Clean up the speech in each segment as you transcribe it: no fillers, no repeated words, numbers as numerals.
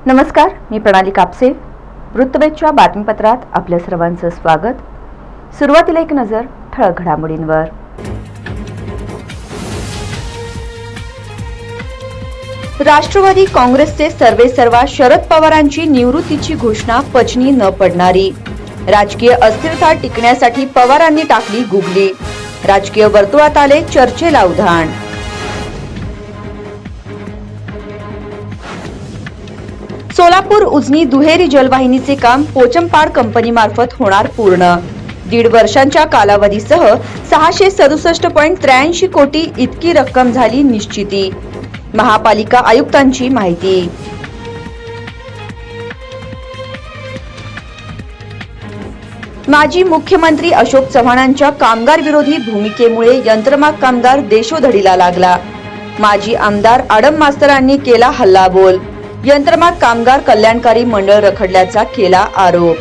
नमस्कार, मी प्रणाली कापसे. वृत्तवेधच्या बातमीपत्रात आपल्या सर्वांचं स्वागत. सुरुवातीला एक नजर ठळक घडामोडींवर. राष्ट्रवादी काँग्रेसचे सर्वेसर्वा शरद पवारांची निवृत्तीची घोषणा पचनी न पडणारी. राजकीय अस्थिरता टिकण्यासाठी पवारांनी टाकली गुगली. राजकीय वर्तुळात आले चर्चेला उधाण. सोलापूर उजनी दुहेरी जलवाहिनीचे काम पोचमपाड कंपनीमार्फत होणार पूर्ण. 1.5 वर्षांच्या कालावधीसह 667.83 कोटी इतकी रक्कम झाली निश्चिती. महापालिका आयुक्तांची माहिती. माजी मुख्यमंत्री अशोक चव्हाणांच्या कामगार विरोधी भूमिकेमुळे यंत्रमाग कामगार देशोधडीला लागला. माजी आमदार आडम मास्तरांनी केला हल्लाबोल. यंत्रमाग कामगार कल्याणकारी मंडळ रखडल्याचा केला आरोप.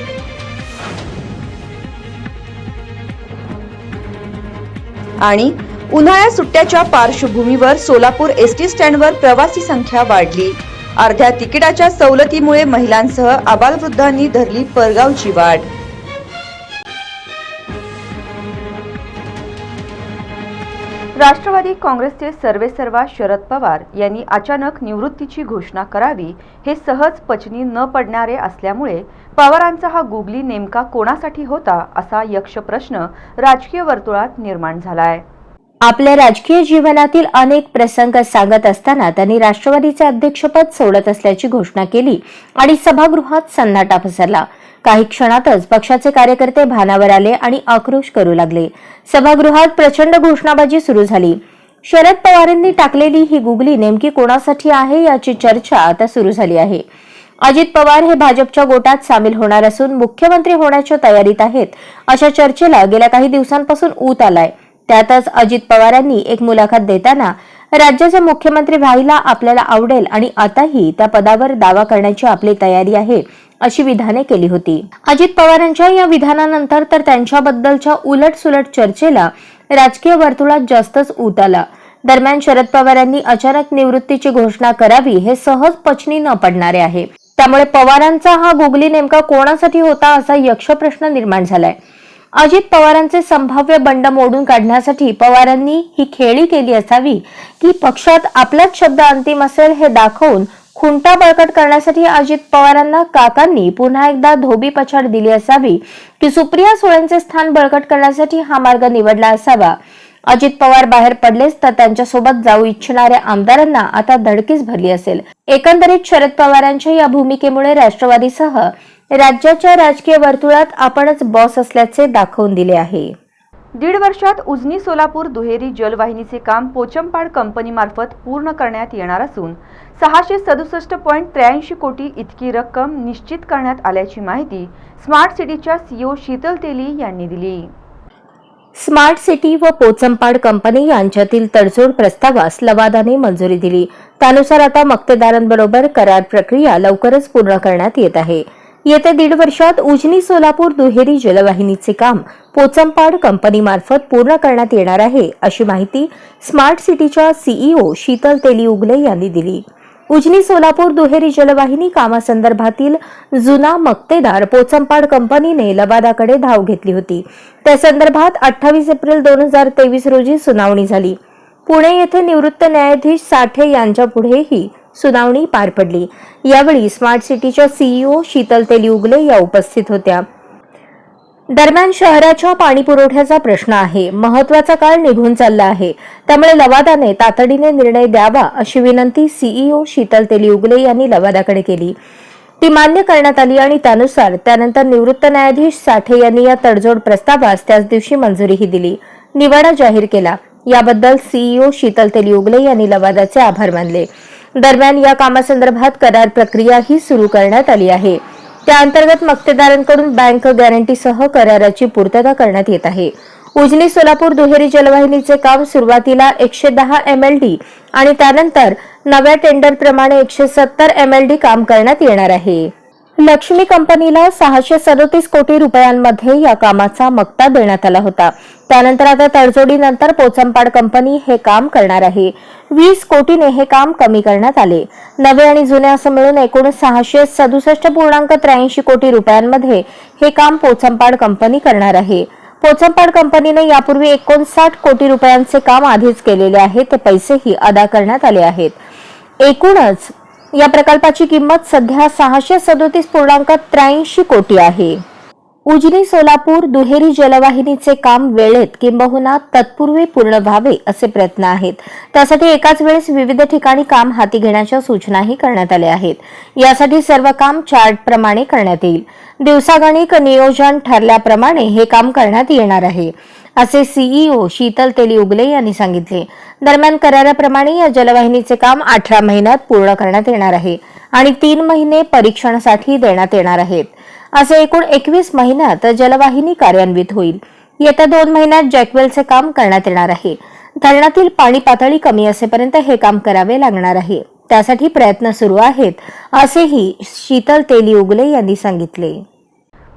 आणि उन्हाळ्या सुट्ट्याच्या पार्श्वभूमीवर सोलापूर एसटी स्टँडवर प्रवासी संख्या वाढली. अर्ध्या तिकिटाच्या सवलतीमुळे महिलांसह आबालवृद्धांनी धरली परगावची वाट. राष्ट्रवादी काँग्रेसचे सर्वेसर्वा शरद पवार यांनी अचानक निवृत्तीची घोषणा करावी हे सहज पचनी न पडणारे असल्यामुळे पवारांचा हा गुगली नेमका कोणासाठी होता असा यक्ष प्रश्न राजकीय वर्तुळात निर्माण झालाय. आपल्या राजकीय जीवनातील अनेक प्रसंग सांगत असताना त्यांनी राष्ट्रवादीचे अध्यक्षपद सोडत असल्याची घोषणा केली आणि सभागृहात सन्नाटा पसरला. काही क्षणातच पक्षाचे कार्यकर्ते भानावर आले आणि आक्रोश करू लागले. सभागृहात प्रचंड घोषणाबाजी सुरू झाली. शरद पवारांनी टाकलेली ही गुगली नेमकी कोणासाठी आहे याची चर्चा आता सुरू झाली आहे. अजित पवार हे भाजपच्या गोटात सामील होणार असून मुख्यमंत्री होण्याच्या तयारीत आहेत अशा चर्चेला गेल्या काही दिवसांपासून ऊत आलाय. त्यातच अजित पवारांनी एक मुलाखत देताना राज्याचे मुख्यमंत्री व्हायला आपल्याला आवडेल आणि आताही त्या पदावर दावा करण्याची आपली तयारी आहे अशी विधाने केली होती. अजित पवारांच्या या विधानानंतर तर त्यांच्याबद्दलच्या उलटसुलट चर्चेला राजकीय वर्तुळात जास्तच ऊत आला. दरम्यान शरद पवारांनी अचानक निवृत्तीची घोषणा करावी हे सहज पचनी न पडणारे आहे. त्यामुळे पवारांचा हा गुगली नेमका कोणासाठी होता असा यक्ष प्रश्न निर्माण झालाय. अजित पवारांचे संभाव्य बंड मोडून काढण्यासाठी पवारांनी ही खेळी केली असावी की पक्षात आपलाच शब्द अंतिम असेल हे दाखवून खुंटा बळकट करण्यासाठी अजित पवारांना काकांनी पुन्हा एकदा धोबी पछाड दिली असावी की सुप्रिया सुळेंचे स्थान बळकट करण्यासाठी हा मार्ग निवडला असावा. अजित पवार बाहेर पडलेच तर त्यांच्यासोबत जाऊ इच्छिणाऱ्या आमदारांना आता धडकीच भरली असेल. एकंदरीत शरद पवारांच्या या भूमिकेमुळे राष्ट्रवादीसह राज्याच्या राजकीय वर्तुळात आपणच बॉस असल्याचे दाखवून दिले आहे. 1.5 वर्षात उजनी सोलापूर दुहेरी जलवाहिनीचे काम पोचमपाड कंपनीमार्फत पूर्ण करण्यात येणार असून 667.83 कोटी इतकी रक्कम निश्चित करण्यात आल्याची माहिती स्मार्ट सिटीच्या सीईओ शीतल तेली यांनी दिली. स्मार्ट सिटी व पोचमपाड कंपनी यांच्यातील तडजोड प्रस्तावास लवादाने मंजुरी दिली. त्यानुसार आता मक्तेदारांबरोबर करार प्रक्रिया लवकरच पूर्ण करण्यात येत आहे. येत्या 1.5 वर्षात उजनी सोलापूर दुहेरी जलवाहिनीचे काम पोचमपाड कंपनीमार्फत पूर्ण करण्यात येणार आहे अशी माहिती स्मार्ट सिटीच्या सीईओ शीतल तेली उगले यांनी दिली. उजनी सोलापूर दुहेरी जलवाहिनी कामासंदर्भातील जुना मक्तेदार पोचमपाड कंपनीने लवादाकडे धाव घेतली होती. त्या संदर्भात 28 एप्रिल 2023 रोजी सुनावणी झाली. पुणे येथे निवृत्त न्यायाधीश साठे यांच्या पुढेही सुनावणी पार पडली. यावेळी स्मार्ट सिटीच्या सीईओ शीतल तेली उगले या उपस्थित होत्या. दरम्यान शहराच्या पाणी पुरवठ्याचा प्रश्न आहे. महत्वाचा काळ निघून चालला आहे. त्यामुळे लवादाने तातडीने निर्णय द्यावा अशी विनंती सीईओ शीतल तेली उगले यांनी लवादाकडे केली. ती मान्य करण्यात आली आणि त्यानंतर निवृत्त न्यायाधीश साठे यांनी या तडजोड प्रस्तावास त्याच दिवशी मंजुरीही दिली. निवाडा जाहीर केला. याबद्दल सीईओ शीतल तेली उगले यांनी लवादाचे आभार मानले. दरम्यान या कामासंदर्भात करार प्रक्रियाही सुरू करण्यात आली आहे. त्या अंतर्गत मक्तेदारांकडून बँक गॅरंटीसह कराराची पूर्तता करण्यात येत आहे. उजनी सोलापूर दुहेरी जलवाहिनीचे काम सुरुवातीला 110 MLD आणि त्यानंतर नव्या टेंडरप्रमाणे 170 MLD काम करण्यात येणार आहे. लक्ष्मी कंपनीला 637 कोटी रुपयांमध्ये या कामाचा मक्ता देण्यात आला होता. त्यानंतर आता तडजोडीनंतर पोचमपाड कंपनी हे काम करणार आहे. 20 कोटीने हे काम कमी करण्यात आले. नवे आणि जुने असं मिळून एकूण 667.83 कोटी रुपयांमध्ये हे काम पोचमपाड कंपनी करणार आहे. पोचमपाड कंपनीने यापूर्वी 59 कोटी रुपयांचे काम आधीच केलेले आहे. ते पैसेही अदा करण्यात आले आहेत. एकूणच या प्रकल्पाची किंमत सध्या 637.83 कोटी आहे. उजनी सोलापूर दुहेरी जलवाहिनीचे काम वेळेत किंबहुना तत्पूर्वी पूर्ण व्हावे असे प्रयत्न आहेत. त्यासाठी एकाच वेळेस विविध ठिकाणी काम हाती घेण्याच्या सूचनाही करण्यात आल्या आहेत. यासाठी सर्व काम चार्टप्रमाणे करण्यात येईल. दिवसागणिक नियोजन ठरल्याप्रमाणे हे काम करण्यात येणार आहे, असे सीईओ शीतल तेली उगले यांनी सांगितले. दरम्यान कराराप्रमाणे या जलवाहिनीचे काम 18 महिन्यात पूर्ण करण्यात येणार आहे आणि 3 महिने परीक्षणासाठी देण्यात येणार आहेत. असे एकूण 21 महिन्यात जलवाहिनी कार्यान्वित होईल. येत्या 2 महिन्यात जॅकवेलचे काम करण्यात येणार आहे. धरणातील पाणी पातळी कमी असेपर्यंत हे काम करावे लागणार आहे. त्यासाठी प्रयत्न सुरू आहेत, असेही शीतल तेली उगले यांनी सांगितले.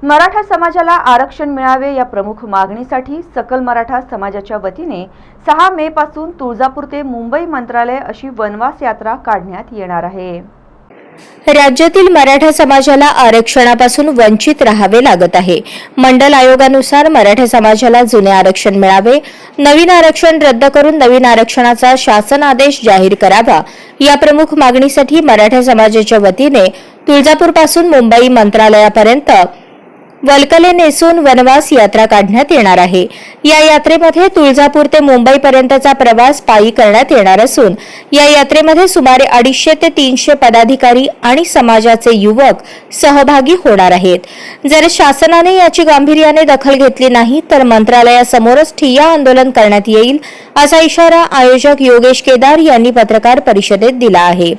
मराठा समाजाला आरक्षण मिळावे या प्रमुख मागणीसाठी सकल मराठा समाजाच्या वतीने 6 मे पासून तुळजापूर ते मुंबई मंत्रालय अशी वनवास यात्रा काढण्यात येणार आहे. राज्यातील मराठा समाजाला आरक्षणापासून वंचित राहावे लागत आहे. मंडल आयोगानुसार मराठा समाजाला जुने आरक्षण मिळावे, नवीन आरक्षण रद्द करून नवीन आरक्षणाचा शासन आदेश जाहीर करावा या प्रमुख मागणीसाठी मराठा समाजाच्या वतीने तुळजापूरपासून मुंबई मंत्रालयापर्यंत वल्कले नेसून वनवास यात्रा काढण्यात येणार आहे. या यात्रेमध्ये तुळजापूर ते मुंबई पर्यंतचा प्रवास पायी करण्यात येणार असून या यात्रेमध्ये सुमारे 250 ते 300 पदाधिकारी आणि समाजाचे युवक सहभागी होणार आहेत. जर शासनाने याची गांभीर्याने दखल घेतली नाही तर मंत्रालयासमोरच ठिय्या आंदोलन करण्यात येईल, असा इशारा आयोजक योगेश केदार यांनी पत्रकार परिषदेत दिला आहे.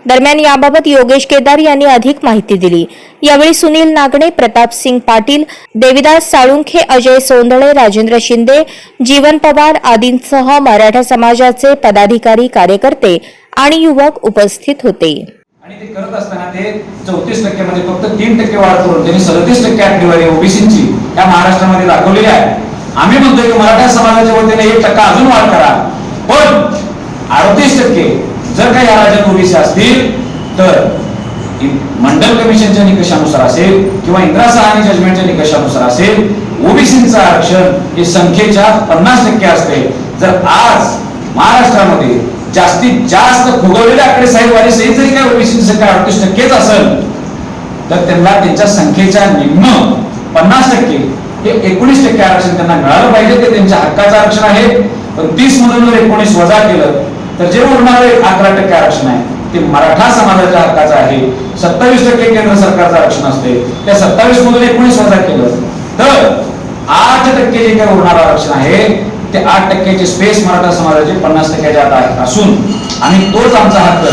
दरम्यान याबाबत योगेश केदार यांनी अधिक माहिती दिली. यावेळी सुनील नागणे, प्रताप सिंग पाटील, देविदास साळुंखे, अजय सोंदळे, राजेंद्र शिंदे, जीवन पवार आदींसह मराठा समाजाचे पदाधिकारी, कार्यकर्ते आणि युवक उपस्थित होते. आणि ते करत असताना ते 34% मध्ये फक्त 3% वाढ करून त्यांनी 37% आकडेवारी ओबीसीची या महाराष्ट्रामध्ये दाखवलेली आहे. आम्ही म्हणतोय की मराठा समाजाच्या वतीने 1% अजून वाढ करा, पण 38% जर काही या राज्यात ओबीसी असतील तर मंडल कमिशनच्या निकषानुसार असेल किंवा इंदिरा सहानी जजमेंटच्या निकषानुसार असेल, ओबीसीचं आरक्षण हे संख्येच्या 50% असते. जर आज महाराष्ट्रामध्ये जास्तीत जास्त फुगवलेले आकडे साहेबवारी सहित जरी काय ओबीसीची संख्या 38% असेल तर त्यांना त्यांच्या संख्येच्या निम्न 50% हे 19% आरक्षण त्यांना मिळालं पाहिजे. ते त्यांच्या हक्काचं आरक्षण आहे. पण 30 मधून जर 19 वजा केलं तर जे उरणारे 11% आरक्षण आहे ते मराठा समाजाच्या हक्काचं आहे. 27% केंद्र सरकारचं आरक्षण असते. त्या 27 मधून 19 वजा केलं तर 8% जे काही उरणारं आरक्षण आहे ते 8% स्पेस मराठा समाजाचे 50% आत असून आणि तोच आमचा हक्क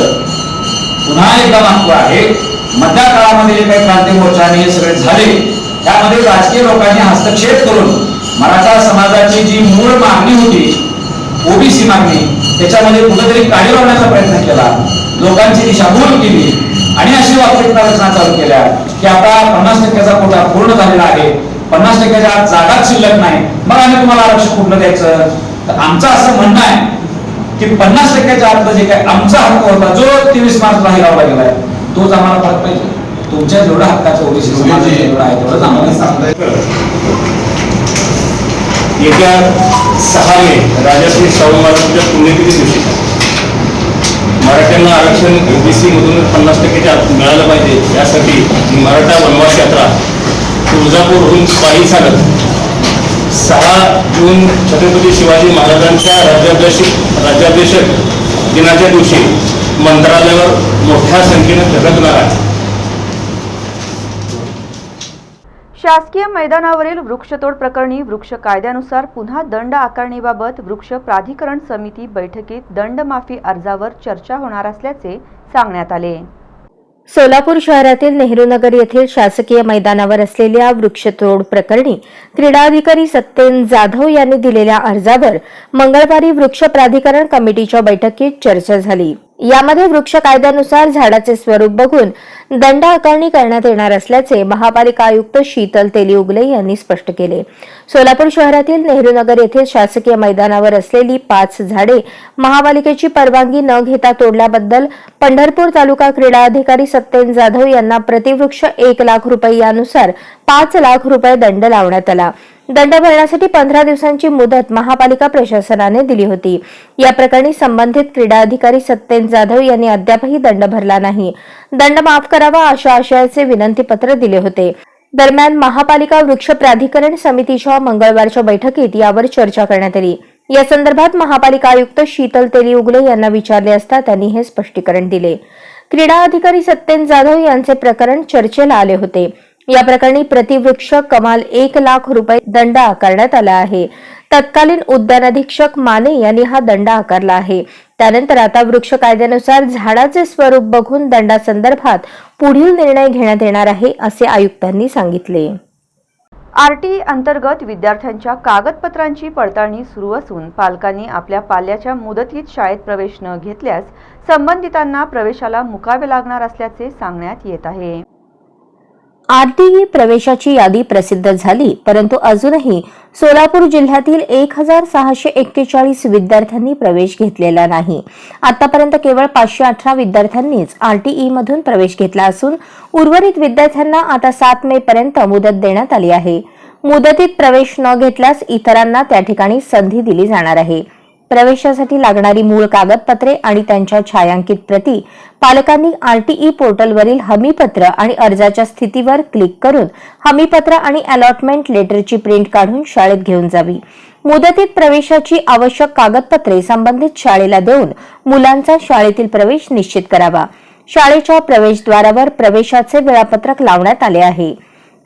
पुन्हा एकदा मागतो आहे. मधल्या काळामध्ये जे काही क्रांती मोर्चा आणि हे सगळे झाले त्यामध्ये राजकीय लोकांनी हस्तक्षेप करून मराठा समाजाची जी मूळ मागणी होती ओबीसी मागणी त्याच्यामध्ये कुठेतरी काळी लावण्याचा प्रयत्न केला, लोकांची दिशाभूल केली आणि अशी वास्तविकता रचना चालू केल्या की आता 50%चा कोटा पूर्ण झालेला आहे, 50%च्या आत जागाच शिल्लक नाही, मग आम्ही तुम्हाला आरक्षण कुठलं द्यायचं. तर आमचं असं म्हणणं आहे की 50%च्या आतलं जे काय आमचा हक्क होता जो 23 मार्चला हिरावला गेलाय तोच आम्हाला परत पाहिजे. तुमच्या जेवढा हक्काचं ओबीसी समाज जेवढा आहे तेवढंच आम्हाला सांगताय. येत्या 6 मे राजश्री शाहू महाराजांच्या पुण्यतिथी दिवशी मराठ्यांना आरक्षण ओबीसी मधून 50%च्या आत मिळालं पाहिजे यासाठी मराठा वनवास यात्रा तुळजापूरहून पायी चालत 6 जून छत्रपती शिवाजी महाराजांच्या राज्याभिषेक दिनाच्या दिवशी मंत्रालयावर मोठ्या संख्येने धडकणार आहे. शासकीय मैदानावरील वृक्षतोड प्रकरणी वृक्ष कायद्यानुसार पुन्हा दंड आकारणीबाबत वृक्ष प्राधिकरण समिती बैठकीत दंड माफी अर्जावर चर्चा होणार असल्याचे सांगण्यात आले. सोलापूर शहरातील नेहरूनगर येथील शासकीय मैदानावर असलेल्या वृक्षतोड प्रकरणी क्रीडा अधिकारी सत्येन जाधव यांनी दिलेल्या अर्जावर मंगळवारी वृक्ष प्राधिकरण कमिटीच्या बैठकीत चर्चा झाली. यामध्ये वृक्ष कायद्यानुसार झाडाचे स्वरूप बघून दंड आकारणी करण्यात येणार असल्याचे महापालिका आयुक्त शीतल तेलीउगले यांनी स्पष्ट केले. सोलापूर शहरातील नेहरू नगर येथे शासकीय मैदानावर असलेली 5 झाडे महापालिकेची परवानगी न घेता तोडल्याबद्दल पंढरपूर तालुका क्रीडा अधिकारी सत्येन जाधव यांना प्रतिवृक्ष 1 लाख रुपये यानुसार 5 लाख रुपये दंड लावण्यात आला. दंड भरण्यासाठी 15 दिवसांची मुदत महापालिका प्रशासनाने दिली होती. या प्रकरणी संबंधित क्रीडा अधिकारी सत्येन जाधव यांनी अद्यापही दंड भरला नाही. दंड माफ करावा अशा आशयाचे विनंती पत्र दिले होते. दरम्यान महापालिका वृक्ष प्राधिकरण समितीच्या मंगळवारच्या बैठकीत यावर चर्चा करण्यात आली. या संदर्भात महापालिका आयुक्त शीतल तेलीउगले यांना विचारले असता त्यांनी हे स्पष्टीकरण दिले. क्रीडा अधिकारी सत्येन जाधव यांचे प्रकरण चर्चेला आले होते. या प्रकरणी प्रतिवृक्ष कमाल 1 लाख रुपये दंड आकारण्यात आला आहे. तत्कालीन उद्यान अधीक्षक माने यांनी हा दंड आकारला आहे. त्यानंतर आता वृक्ष कायद्यानुसार झाडाचे स्वरूप बघून दंडासंदर्भात पुढील निर्णय घेण्यात येणार आहे असे आयुक्तांनी सांगितले. आरटीई अंतर्गत विद्यार्थ्यांच्या कागदपत्रांची पडताळणी सुरू असून पालकांनी आपल्या पाल्याच्या मुदतीत शाळेत प्रवेश न घेतल्यास संबंधितांना प्रवेशाला मुकावे लागणार असल्याचे सांगण्यात येत आहे. आरटीई प्रवेशाची यादी प्रसिद्ध झाली, परंतु अजूनही सोलापूर जिल्ह्यातील 1641 विद्यार्थ्यांनी प्रवेश घेतलेला नाही. आतापर्यंत केवळ 518 विद्यार्थ्यांनीच आरटीई मधून प्रवेश घेतला असून उर्वरित विद्यार्थ्यांना आता 7 मे पर्यंत मुदत देण्यात आली आहे. मुदतीत प्रवेश न घेतल्यास इतरांना त्या ठिकाणी संधी दिली जाणार आहे. प्रवेशासाठी लागणारी मूळ कागदपत्रे आणि त्यांच्या छायांकित प्रती पालकांनी आरटीई पोर्टलवरील हमीपत्र आणि अर्जाच्या स्थितीवर क्लिक करून हमीपत्र आणि अलॉटमेंट लेटरची प्रिंट काढून शाळेत घेऊन जावी. मुदतीत प्रवेशाची आवश्यक कागदपत्रे संबंधित शाळेला देऊन मुलांचा शाळेतील प्रवेश निश्चित करावा. शाळेच्या प्रवेशद्वारावर प्रवेशाचे वेळापत्रक लावण्यात आले आहे.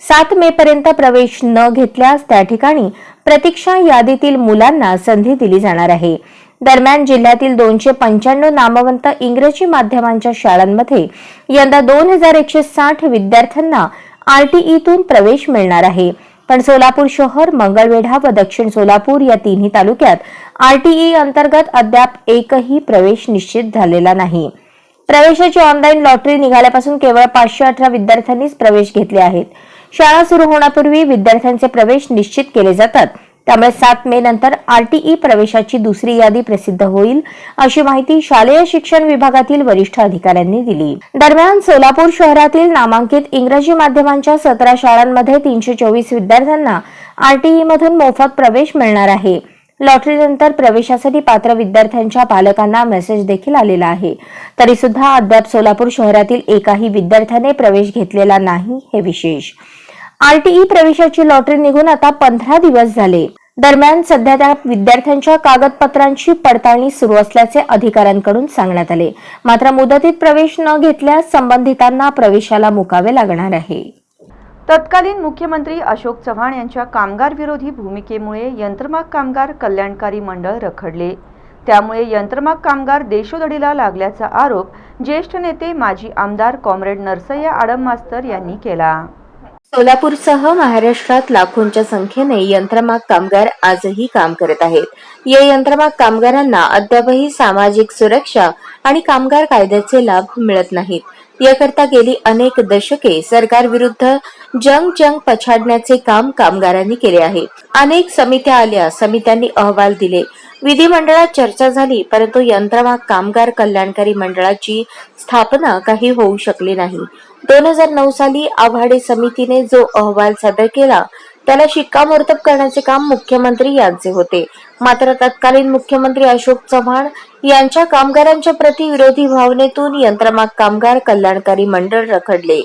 7 मे पर्यंत प्रवेश न घेतल्यास त्या ठिकाणी प्रतीक्षा यादीतील मुलांना संधी दिली जाणार आहे. दरम्यान जिल्ह्यातील 295 नामवंत इंग्रजी माध्यमांच्या शाळांमध्ये यंदा 2160 विद्यार्थ्यांना आरटीईतून प्रवेश मिळणार आहे. पण सोलापूर शहर, मंगळवेढा व दक्षिण सोलापूर या तिन्ही तालुक्यात आरटीई अंतर्गत अद्याप एकही प्रवेश निश्चित झालेला नाही. प्रवेशाची ऑनलाईन लॉटरी निघाल्यापासून केवळ 518 विद्यार्थ्यांनीच प्रवेश घेतले आहेत. शाळा सुरू होण्यापूर्वी विद्यार्थ्यांचे प्रवेश निश्चित केले जातात. त्यामुळे 7 मे नंतर आरटीई प्रवेशाची दुसरी यादी प्रसिद्ध होईल, अशी माहिती शालेय शिक्षण विभागातील वरिष्ठ अधिकाऱ्यांनी दिली. दरम्यान सोलापूर शहरातील नामांकित इंग्रजी माध्यमांच्या 17 शाळांमध्ये 324 विद्यार्थ्यांना आरटीई मधून मोफत प्रवेश मिळणार आहे. लॉटरीनंतर प्रवेशासाठी पात्र विद्यार्थ्यांच्या पालकांना मेसेज देखील आलेला आहे. तरी सुद्धा अद्याप सोलापूर शहरातील एकाही विद्यार्थ्याने प्रवेश घेतलेला नाही, हे विशेष. आरटीई प्रवेशाची लॉटरी निघून आता 15 दिवस झाले. दरम्यान सध्या त्या विद्यार्थ्यांच्या कागदपत्रांची पडताळणी सुरू असल्याचे अधिकाऱ्यांकडून सांगण्यात आले. मात्र मुदतीत प्रवेश न घेतल्यास संबंधितांना प्रवेशाला मुकावे लागणार आहे. तत्कालीन मुख्यमंत्री अशोक चव्हाण यांच्या कामगार विरोधी भूमिकेमुळे यंत्रमाग कामगार कल्याणकारी मंडळ रखडले. त्यामुळे यंत्रमाग कामगार देशोधडीला लागल्याचा आरोप ज्येष्ठ नेते माजी आमदार कॉम्रेड नरसय्या आडम मास्तर यांनी केला. सोलापूरसह महाराष्ट्रात लाखोंच्या संख्येने यंत्रमाग कामगार आजही काम करत आहेत. या यंत्रमाग कामगारांना अद्यापही सामाजिक सुरक्षा आणि कामगार कायद्याचे लाभ मिळत नाहीत. याकरता गेली अनेक दशके सरकारविरुद्ध जंग पछाडण्याचे काम कामगारांनी केले आहे. अनेक समित्या आल्या, समित्यांनी अहवाल दिले, विधिमंडळात चर्चा झाली, परंतु यंत्रमाग कामगार कल्याणकारी मंडळाची स्थापना काही होऊ शकली नाही. 2009 साली आव्हाडे समितीने जो अहवाल सादर केला त्याला शिक्कामोर्तब करण्याचे काम मुख्यमंत्री यांचे होते. मात्र तत्कालीन मुख्यमंत्री अशोक चव्हाण यांच्या कामगारांच्या प्रति विरोधी भावनेतून यंत्रमाग कामगार कल्याणकारी मंडळ रखडले.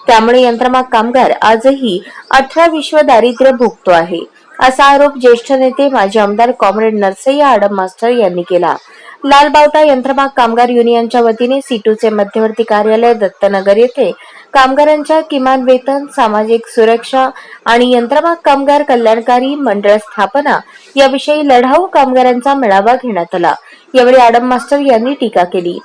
त्यामुळे यंत्रमाग कामगार आजही 18 विश्व दारिद्र्य भोगतो आहे, असा आरोप ज्येष्ठ नेते माजी आमदार कॉम्रेड नरसय्या आडम मास्टर यांनी केला. लालबावटा यंत्रमाग कामगार युनियनच्या वतीने सीटूचे मध्यवर्ती कार्यालय दत्तनगर येथे कामगारांच्या किमान वेतन, सामाजिक सुरक्षा आणि यंत्रमाग कामगार कल्याणकारी मंडळ स्थापना याविषयी लढाऊ कामगारांचा मेळावा घेण्यात आला. यावेळी आडम मास्टर यांनी टीका केली.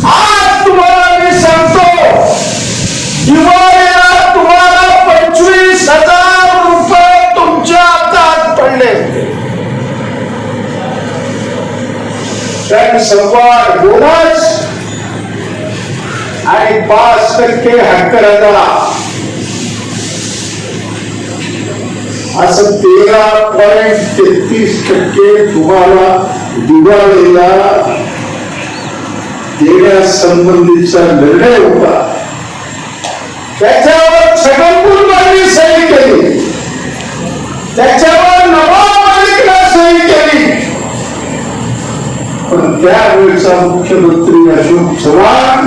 आज तुम्हाला मी सांगतो, तुम्हाला 25,000 रुपये तुमच्या हातात पडले. सण संवाद बोनस आणि 5% हक्करजा असं 13.33% तुम्हाला दिवाळीला देण्यासंबंधीचा निर्णय होता. त्याच्यावर छगनपूरबांनी सही केली, त्याच्यावर नवाब मलिकला सही केली. पण त्यावेळेचा मुख्यमंत्री अशोक चव्हाण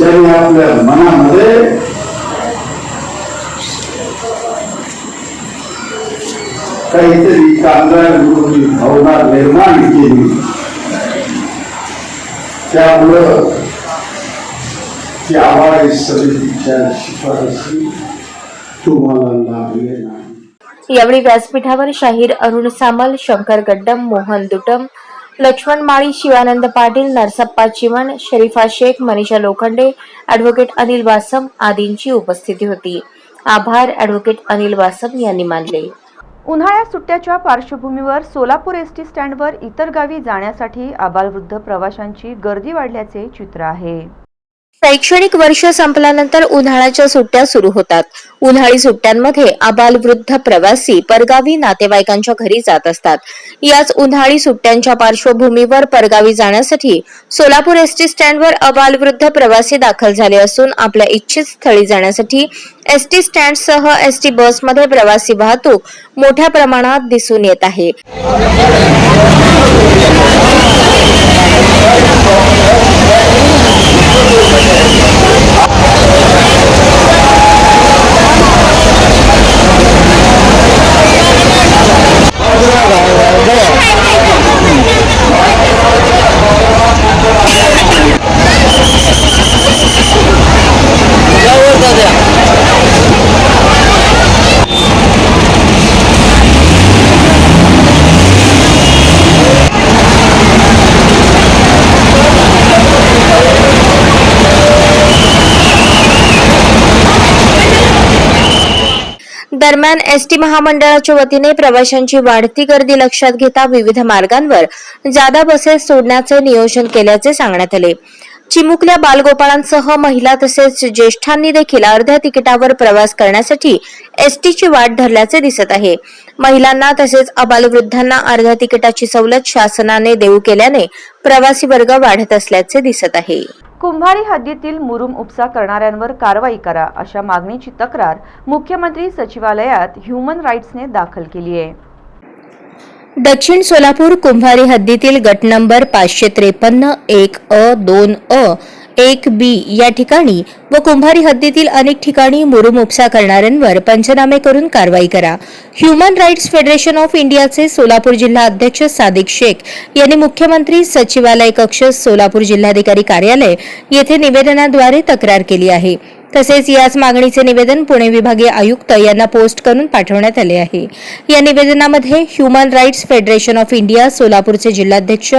यांनी आपल्या मनामध्ये काहीतरी कामगार विरोधी भावना निर्माण केली. त्यामुळं त्या आवाज समितीच्या शिफारसी तुम्हाला लागले नाही. यावेळी व्यासपीठावर शाहीर अरुण सामल, शंकर गड्डम, मोहन दुटम, लक्ष्मण माळी, शिवानंद पाटील, नरसप्पा चिमण, शरीफा शेख, मनीषा लोखंडे, ॲडव्होकेट अनिल वासम आदींची उपस्थिती होती. आभार ॲडव्होकेट अनिल वासम यांनी मानले. उन्हाळ्यात सुट्ट्याच्या पार्श्वभूमीवर सोलापूर एसटी स्टँडवर इतर गावी जाण्यासाठी आबालवृद्ध प्रवाशांची गर्दी वाढल्याचे चित्र आहे. शैक्षणिक वर्ष संपल्यानंतर उन्हाळ्याच्या सुट्ट्या सुरू होतात. उन्हाळी सुट्ट्यांमध्ये आबालवृद्ध प्रवासी परगावी नातेवाईकांच्या घरी जात असतात. याच उन्हाळी सुट्ट्यांच्या पार्श्वभूमीवर परगावी जाण्यासाठी सोलापूर एसटी स्टँडवर आबालवृद्ध प्रवासी दाखल झाले असून आपल्या इच्छित स्थळी जाण्यासाठी एसटी स्टँडसह एसटी बसमध्ये प्रवासी वाहतूक मोठ्या प्रमाणात दिसून येत आहे. दरम्यान एसटी महामंडळाच्या वतीने प्रवाशांची वाढती गर्दी लक्षात घेता विविध मार्गांवर जादा बसेस सोडण्याचे नियोजन केल्याचे सांगण्यात आले. चिमुकल्या बालगोपाळांसह महिला तसेच ज्येष्ठांनी देखील अर्ध्या तिकिटावर प्रवास करण्यासाठी एसटीची वाट धरल्याचे दिसत आहे. महिलांना तसेच अबालवृद्धांना अर्ध्या तिकिटाची सवलत शासनाने देऊ केल्याने प्रवासी वर्ग वाढत असल्याचे दिसत आहे. कुंभारी हद्दीतील मुरुम उपसा करणाऱ्यांवर कारवाई करा अशा मागणीची तक्रार मुख्यमंत्री सचिवालयात ह्युमन राईट्सने दाखल केली आहे. दक्षिण सोलापूर कुंभारी हद्दीतील गट नंबर 553 1A2A 1B या ठिकाणी व कुंभारी हद्दीतील अनेक ठिकाणी मुरुम उपसा करणाऱ्यांवर पंचनामे करून कारवाई करा. ह्युमन राईट्स फेडरेशन ऑफ इंडियाचे सोलापूर जिल्हा अध्यक्ष सादिक शेख यांनी मुख्यमंत्री सचिवालय कक्ष सोलापूर जिल्हाधिकारी कार्यालय येथे निवेदनाद्वारे तक्रार केली आहे. तसेच याच मागणीचे निवेदन पुणे विभागीय आयुक्त यांना पोस्ट करून पाठवण्यात आले आहे. या निवेदनामध्ये human rights federation of India सोलापूरचे जिल्हाध्यक्ष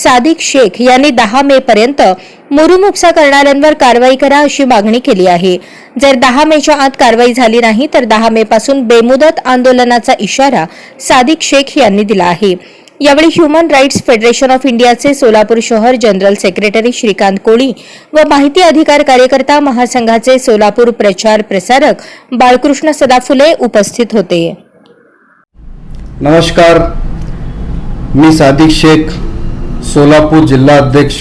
सादिक शेख यांनी 10 मे पर्यंत मुरुम उपसा करणाऱ्यांवर कारवाई करा अशी मागणी केली आहे. जर 10 मेच्या आत कारवाई झाली नाही तर 10 मे पासून बेमुदत आंदोलनाचा इशारा सादिक शेख यांनी दिला आहे. यावेळी ह्युमन राईट्स फेडरेशन ऑफ इंडियाचे सोलापूर शहर जनरल सेक्रेटरी श्रीकांत कोळी व माहिती अधिकार कार्यकर्ता महासंघाचे सोलापूर प्रचार प्रसारक बाळकृष्ण सदाफुले उपस्थित होते. नमस्कार, मी सादिक शेख, सोलापूर जिल्हा अध्यक्ष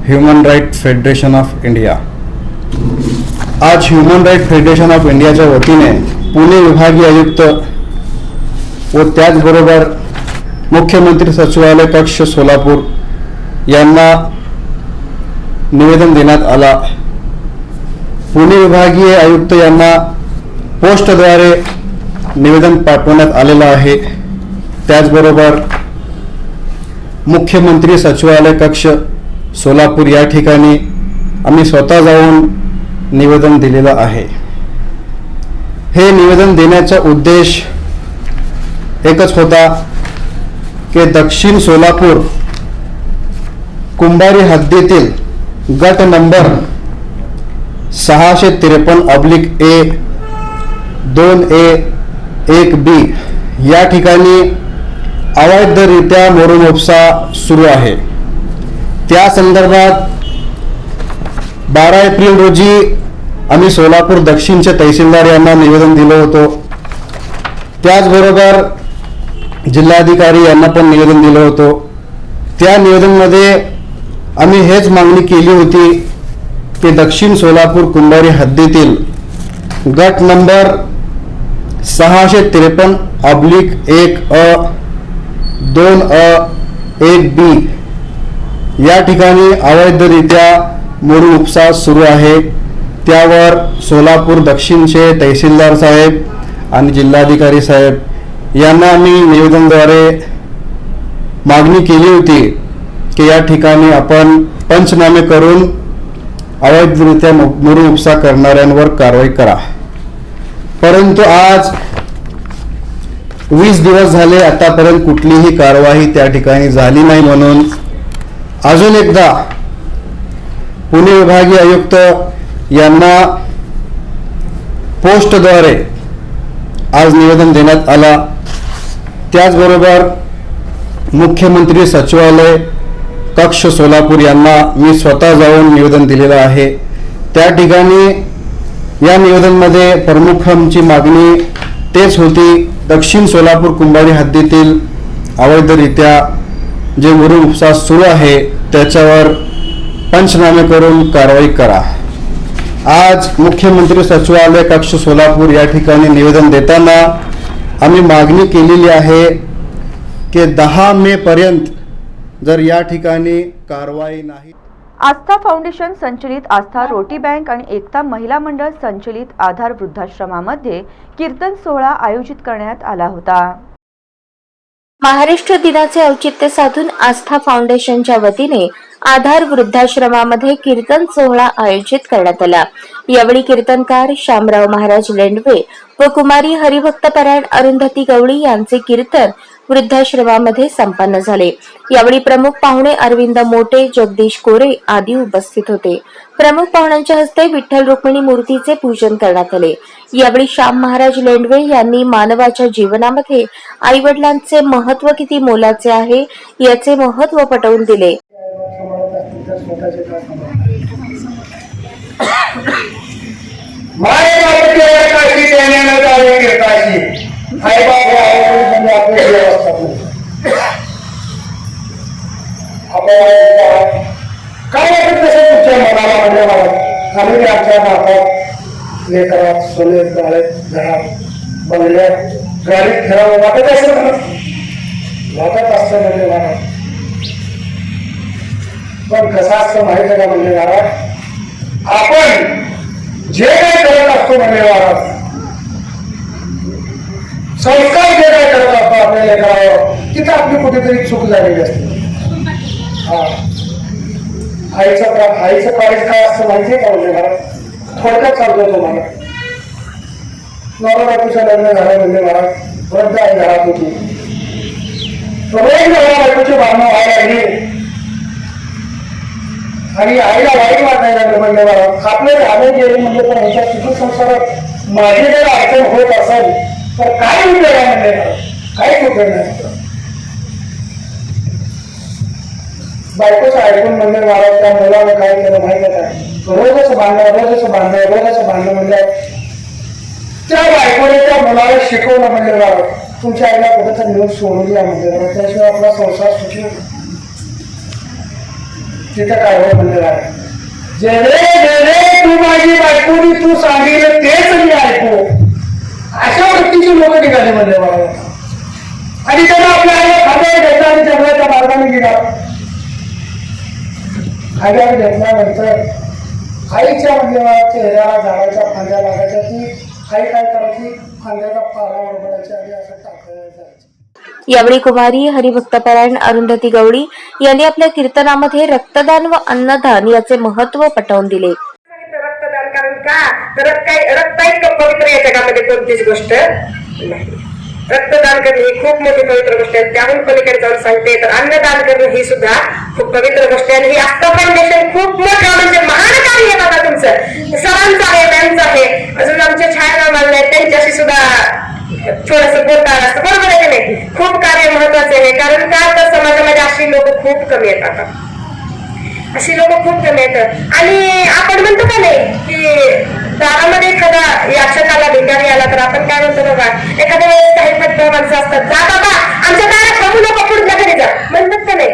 human right federation of India. आज ह्युमन राईट फेडरेशन ऑफ इंडियाच्या वतीने पुणे विभागीय आयुक्त व त्याचबरोबर मुख्यमंत्री सचिवालय कक्ष सोलापूर यांना निवेदन देण्यात आला. पुणे विभागीय आयुक्त यांना पोस्टद्वारे निवेदन पाठवण्यात आलेलं आहे. त्याचबरोबर मुख्यमंत्री सचिवालय कक्ष सोलापूर या ठिकाणी आम्ही स्वतः जाऊन निवेदन दिलेलं आहे. हे निवेदन देण्याचा उद्देश एकच होता की दक्षिण सोलापूर कुंभारी हद्दीतील गट नंबर 653/A 2A 1B या ठिकाणी अवैधरित्या मोरून उपसा सुरू आहे. त्या संदर्भात 12 एप्रिल रोजी आम्ही सोलापूर दक्षिणचे तहसीलदार यांना निवेदन दिलं होतं. त्याचबरोबर जिल्हाधिकारी यांना पण निवेदन दिलं होतं. त्या निवेदनमध्ये आम्ही हेच मागणी केली होती की दक्षिण सोलापूर कुंभारी हद्दीतील गट नंबर 653/1 अ 2 अ 1 बी या ठिकाणी अवैधरित्या मोरून उपसा सुरू आहे. त्यावर सोलापूर दक्षिणचे तहसीलदार साहेब आणि जिल्हाधिकारी साहेब यांना आम्ही निवेदनाद्वारे मागणी केली होती की या ठिकाणी आपण पंचनामे करून अवैधरित्या मोरून उपसा करणाऱ्यांवर कारवाई करा. परंतु आज 20 दिवस झाले आतापर्यंत कुठलीही कारवाई त्या ठिकाणी झाली नाही. म्हणून अजून एकदा पुणे विभागीय आयुक्त यांना पोस्टद्वारे आज निवेदन देण्यात आला. त्याचबरोबर मुख्यमंत्री सचिवालय कक्ष सोलापूर यांना मी स्वतः जाऊन निवेदन दिलेलं आहे. त्या ठिकाणी या निवेदनमध्ये प्रमुख आमची मागणी तेच होती, दक्षिण सोलापूर कुंभारी हद्दीतील अवैधरित्या जे मोरून उपसा सुरू आहे त्याच्यावर पंचनामे करून कारवाई करा. आज मुख्यमंत्री सचिवालय कक्ष सोलापूर या ठिकाणी निवेदन देताना आम्ही मागणी केलेली आहे की 10 मे पर्यंत जर या ठिकाणी कारवाई नाही. आस्था फाउंडेशन संचलित आस्था रोटी बँक आणि एकता महिला मंडळ संचलित आधार वृद्धाश्रमामध्ये कीर्तन सोहळा आयोजित करण्यात आला होता. महाराष्ट्र दिनाचे औचित्य साधून आस्था फाउंडेशनच्या वतीने आधार वृद्धाश्रमामध्ये कीर्तन सोहळा आयोजित करण्यात आला. यावेळी कीर्तनकार शामराव महाराज लेंडवे व कुमारी हरिभक्तपरायण अरुंधती गवळी यांचे कीर्तन वृद्धाश्रमामध्ये संपन्न झाले. यावेळी प्रमुख पाहुणे अरविंद मोटे, जगदीश कोरे आदी उपस्थित होते. प्रमुख पाहुण्यांच्या हस्ते विठ्ठल रुक्मिणी मूर्तीचे पूजन करण्यात आले. यावेळी श्याम महाराज लेंडवे यांनी मानवाच्या जीवनामध्ये आई वडिलांचे महत्व किती मोलाचे आहे याचे महत्व पटवून दिले. काय वाटत तसं तुमच्या मनाला म्हणजे मला आम्ही आमच्या नातात लेकरात सोने गाळ्यात घरात बंगल्यात गाडीत फिरावं वाटत असेल ना, वाटत असतं म्हणजे मला. पण कसं असतं माहिती आहे का म्हणजे महाराज, आपण जे काय करत असतो म्हणजे महाराज, संस्कार जे काय करत असतो आपल्या लेकरावर, तिथं आपली कुठेतरी चूक झालेली असते. हा, आईचं कार्य काय असतं माहितीये का म्हणजे महाराज, थोडक्यात सांगतो तुम्हाला. नवरा बायकोचं लग्न झालं म्हणजे महाराज, वृद्ध आई घरात होती. रोज नवरा बायकोची भावना व्हायला लागली आणि आईला वाईट वाटायला लागलं म्हणजे महाराज, आपले झाले गेले म्हणजे पण ह्याच्या सुखी संसारात माझी जर अडचण होत असेल तर काय उपयोग आहे म्हणजे काहीच उपयोग नाही. बायकोचं ऐकून म्हणजे महाराज त्या मुलानं काय केलं माहिती आहे, रोजच भांडणं म्हणजे त्या बायकोने त्या मुलाला शिकवलं म्हणजे महाराज, तुमच्या आईला कुठेतरी नेऊन सोडून या म्हणजे महाराज, त्याशिवाय आपला संसार सुखी होतो. तिथं काय हो म्हणजे जे रे तू माझी बायकोनी तू सांगितलं तेच मी ऐकू, अशा व्यक्तीची लोक निघाले म्हणजे महाराज. आणि त्यांना आपल्या आईला खात्यावर घेतला आणि जंगलाच्या मार्गाने गेला. खाद्यावर घेतल्यानंतर आईच्या म्हणजे चेहऱ्याला झाडाच्या फांद्या लागायच्या, ती आई काय करायची, फांद्याचा पारा ओरबडायची आणि असं टाकायला जायचं. यावेळी कुमारी हरिभक्तपरायण अरुंधती गवळी यांनी आपल्या कीर्तनामध्ये रक्तदान व अन्नदान याचे महत्व पटवून दिले. रक्तदान कारण का तर रक्त इतकं पवित्र या जगामध्ये कोणतीच गोष्ट नाही. रक्तदान करणे ही खूप मोठी पवित्र गोष्ट आहे. त्याहून पलीकडे जाऊन सांगते तर अन्नदान करणे ही सुद्धा खूप पवित्र गोष्ट आहे. आणि ही आस्था फाउंडेशन खूप मोठं म्हणजे महान कार्य आहे बघा तुमचं. सरांचं आहे, त्यांचं आहे, अजून आमचे छायाराम आहेत त्यांच्याशी सुद्धा थोडस बोलता असतं, बरोबर आहे की नाही. खूप कार्य महत्वाचे आहे. कारण का तर समाजामध्ये अशी लोक खूप कमी येतात. अशी लोक खूप कमी येतात. आणि आपण म्हणतो का नाही की दारामध्ये एखादा याचक आला, भिकारी आला, तर आपण काय म्हणतो बघा, एखाद्या वेळेस काही पट्ट माणसं असतात, जा बाबा आमच्या दारात बघू नको, पुढल्या घरी जा म्हणतात का नाही.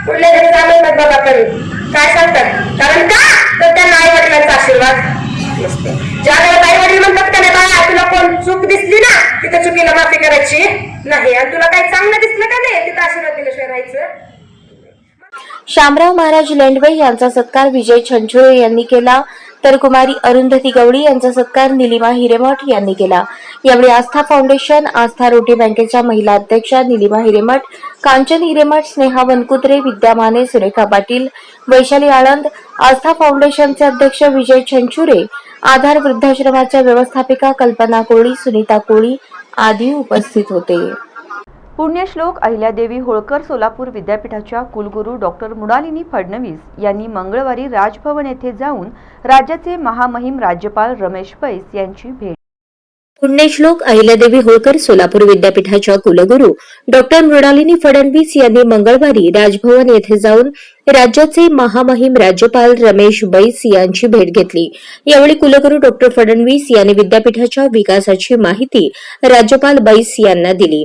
पुढल्या घरी जा म्हणतात बाबा, पण काय सांगतात, कारण का तर त्यांना आई वडिलांचा आशीर्वाद नसतो. ज्या घरात आई वडील म्हणतात का नाही, बाळा तुला कोण चूक दिसली ना तिथं चुकीला माफी करायची नाही, आणि तुला काही चांगलं दिसलं का नाही तिथं आशीर्वाद दिल्याशिवाय राहायचं. शामराव महाराज लेंडवे यांचा सत्कार विजय छंछोळे यांनी केला, तर कुमारी अरुंधती गवळी यांचा सत्कार निलिमा हिरेमठ यांनी केला. यावेळी आस्था फाउंडेशन, आस्था रोटी बँकेच्या महिला अध्यक्षा निलिमा हिरेमठ, कांचन हिरेमठ, स्नेहा वनकुत्रे, विद्या माने, सुरेखा पाटील, वैशाली आळंद, आस्था फाउंडेशनचे अध्यक्ष विजय छंछुरे, आधार वृद्धाश्रमाच्या व्यवस्थापिका कल्पना कोळी, सुनीता कोळी आदी उपस्थित होते. पुण्यश्लोक अहिल्यादेवी होळकर सोलापूर विद्यापीठाच्या कुलगुरू डॉक्टर मृणालिनी फडणवीस यांनी मंगळवारी राजभवन येथे जाऊन राज्याचे महामहिम राज्यपाल रमेश बैस यांची भेट. पुण्यश्लोक अहिल्यादेवी होळकर सोलापूर विद्यापीठाच्या कुलगुरू डॉक्टर मृणालिनी फडणवीस यांनी मंगळवारी राजभवन येथे जाऊन राज्याचे महामहिम राज्यपाल रमेश बैस यांची भेट घेतली. यावेळी कुलगुरू डॉक्टर फडणवीस यांनी विद्यापीठाच्या विकासाची माहिती राज्यपाल बैस यांना दिली.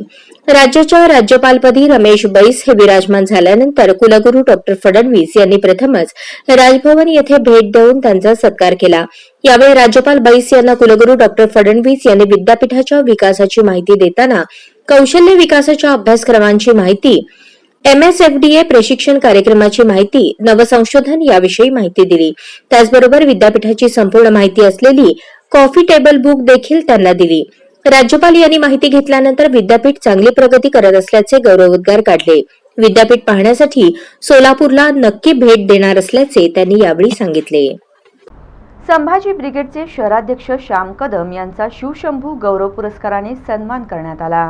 राज्याच्या राज्यपालपदी रमेश बैस हे विराजमान झाल्यानंतर कुलगुरू डॉक्टर फडणवीस यांनी प्रथमच राजभवन येथे भेट देऊन त्यांचा सत्कार केला. यावेळी राज्यपाल बैस यांना कुलगुरू डॉक्टर फडणवीस यांनी विद्यापीठाच्या विकासाची माहिती देताना कौशल्य विकासाच्या अभ्यासक्रमांची माहिती, MSFDA प्रशिक्षण कार्यक्रमाची माहिती, नवसंशोधन याविषयी माहिती दिली. त्याचबरोबर विद्यापीठाची संपूर्ण माहिती असलेली कॉफी टेबल बुक देखील त्यांना दिली. राज्यपाल यांनी माहिती घेतल्यानंतर विद्यापीठ चांगली प्रगती करत असल्याचे गौरवोद्गार काढले. विद्यापीठ पाहण्यासाठी सोलापूरला नक्की भेट देणार असल्याचे त्यांनी यावेळी सांगितले. संभाजी ब्रिगेडचे शहराध्यक्ष श्याम कदम यांचा शिवशंभू गौरव पुरस्काराने सन्मान करण्यात आला.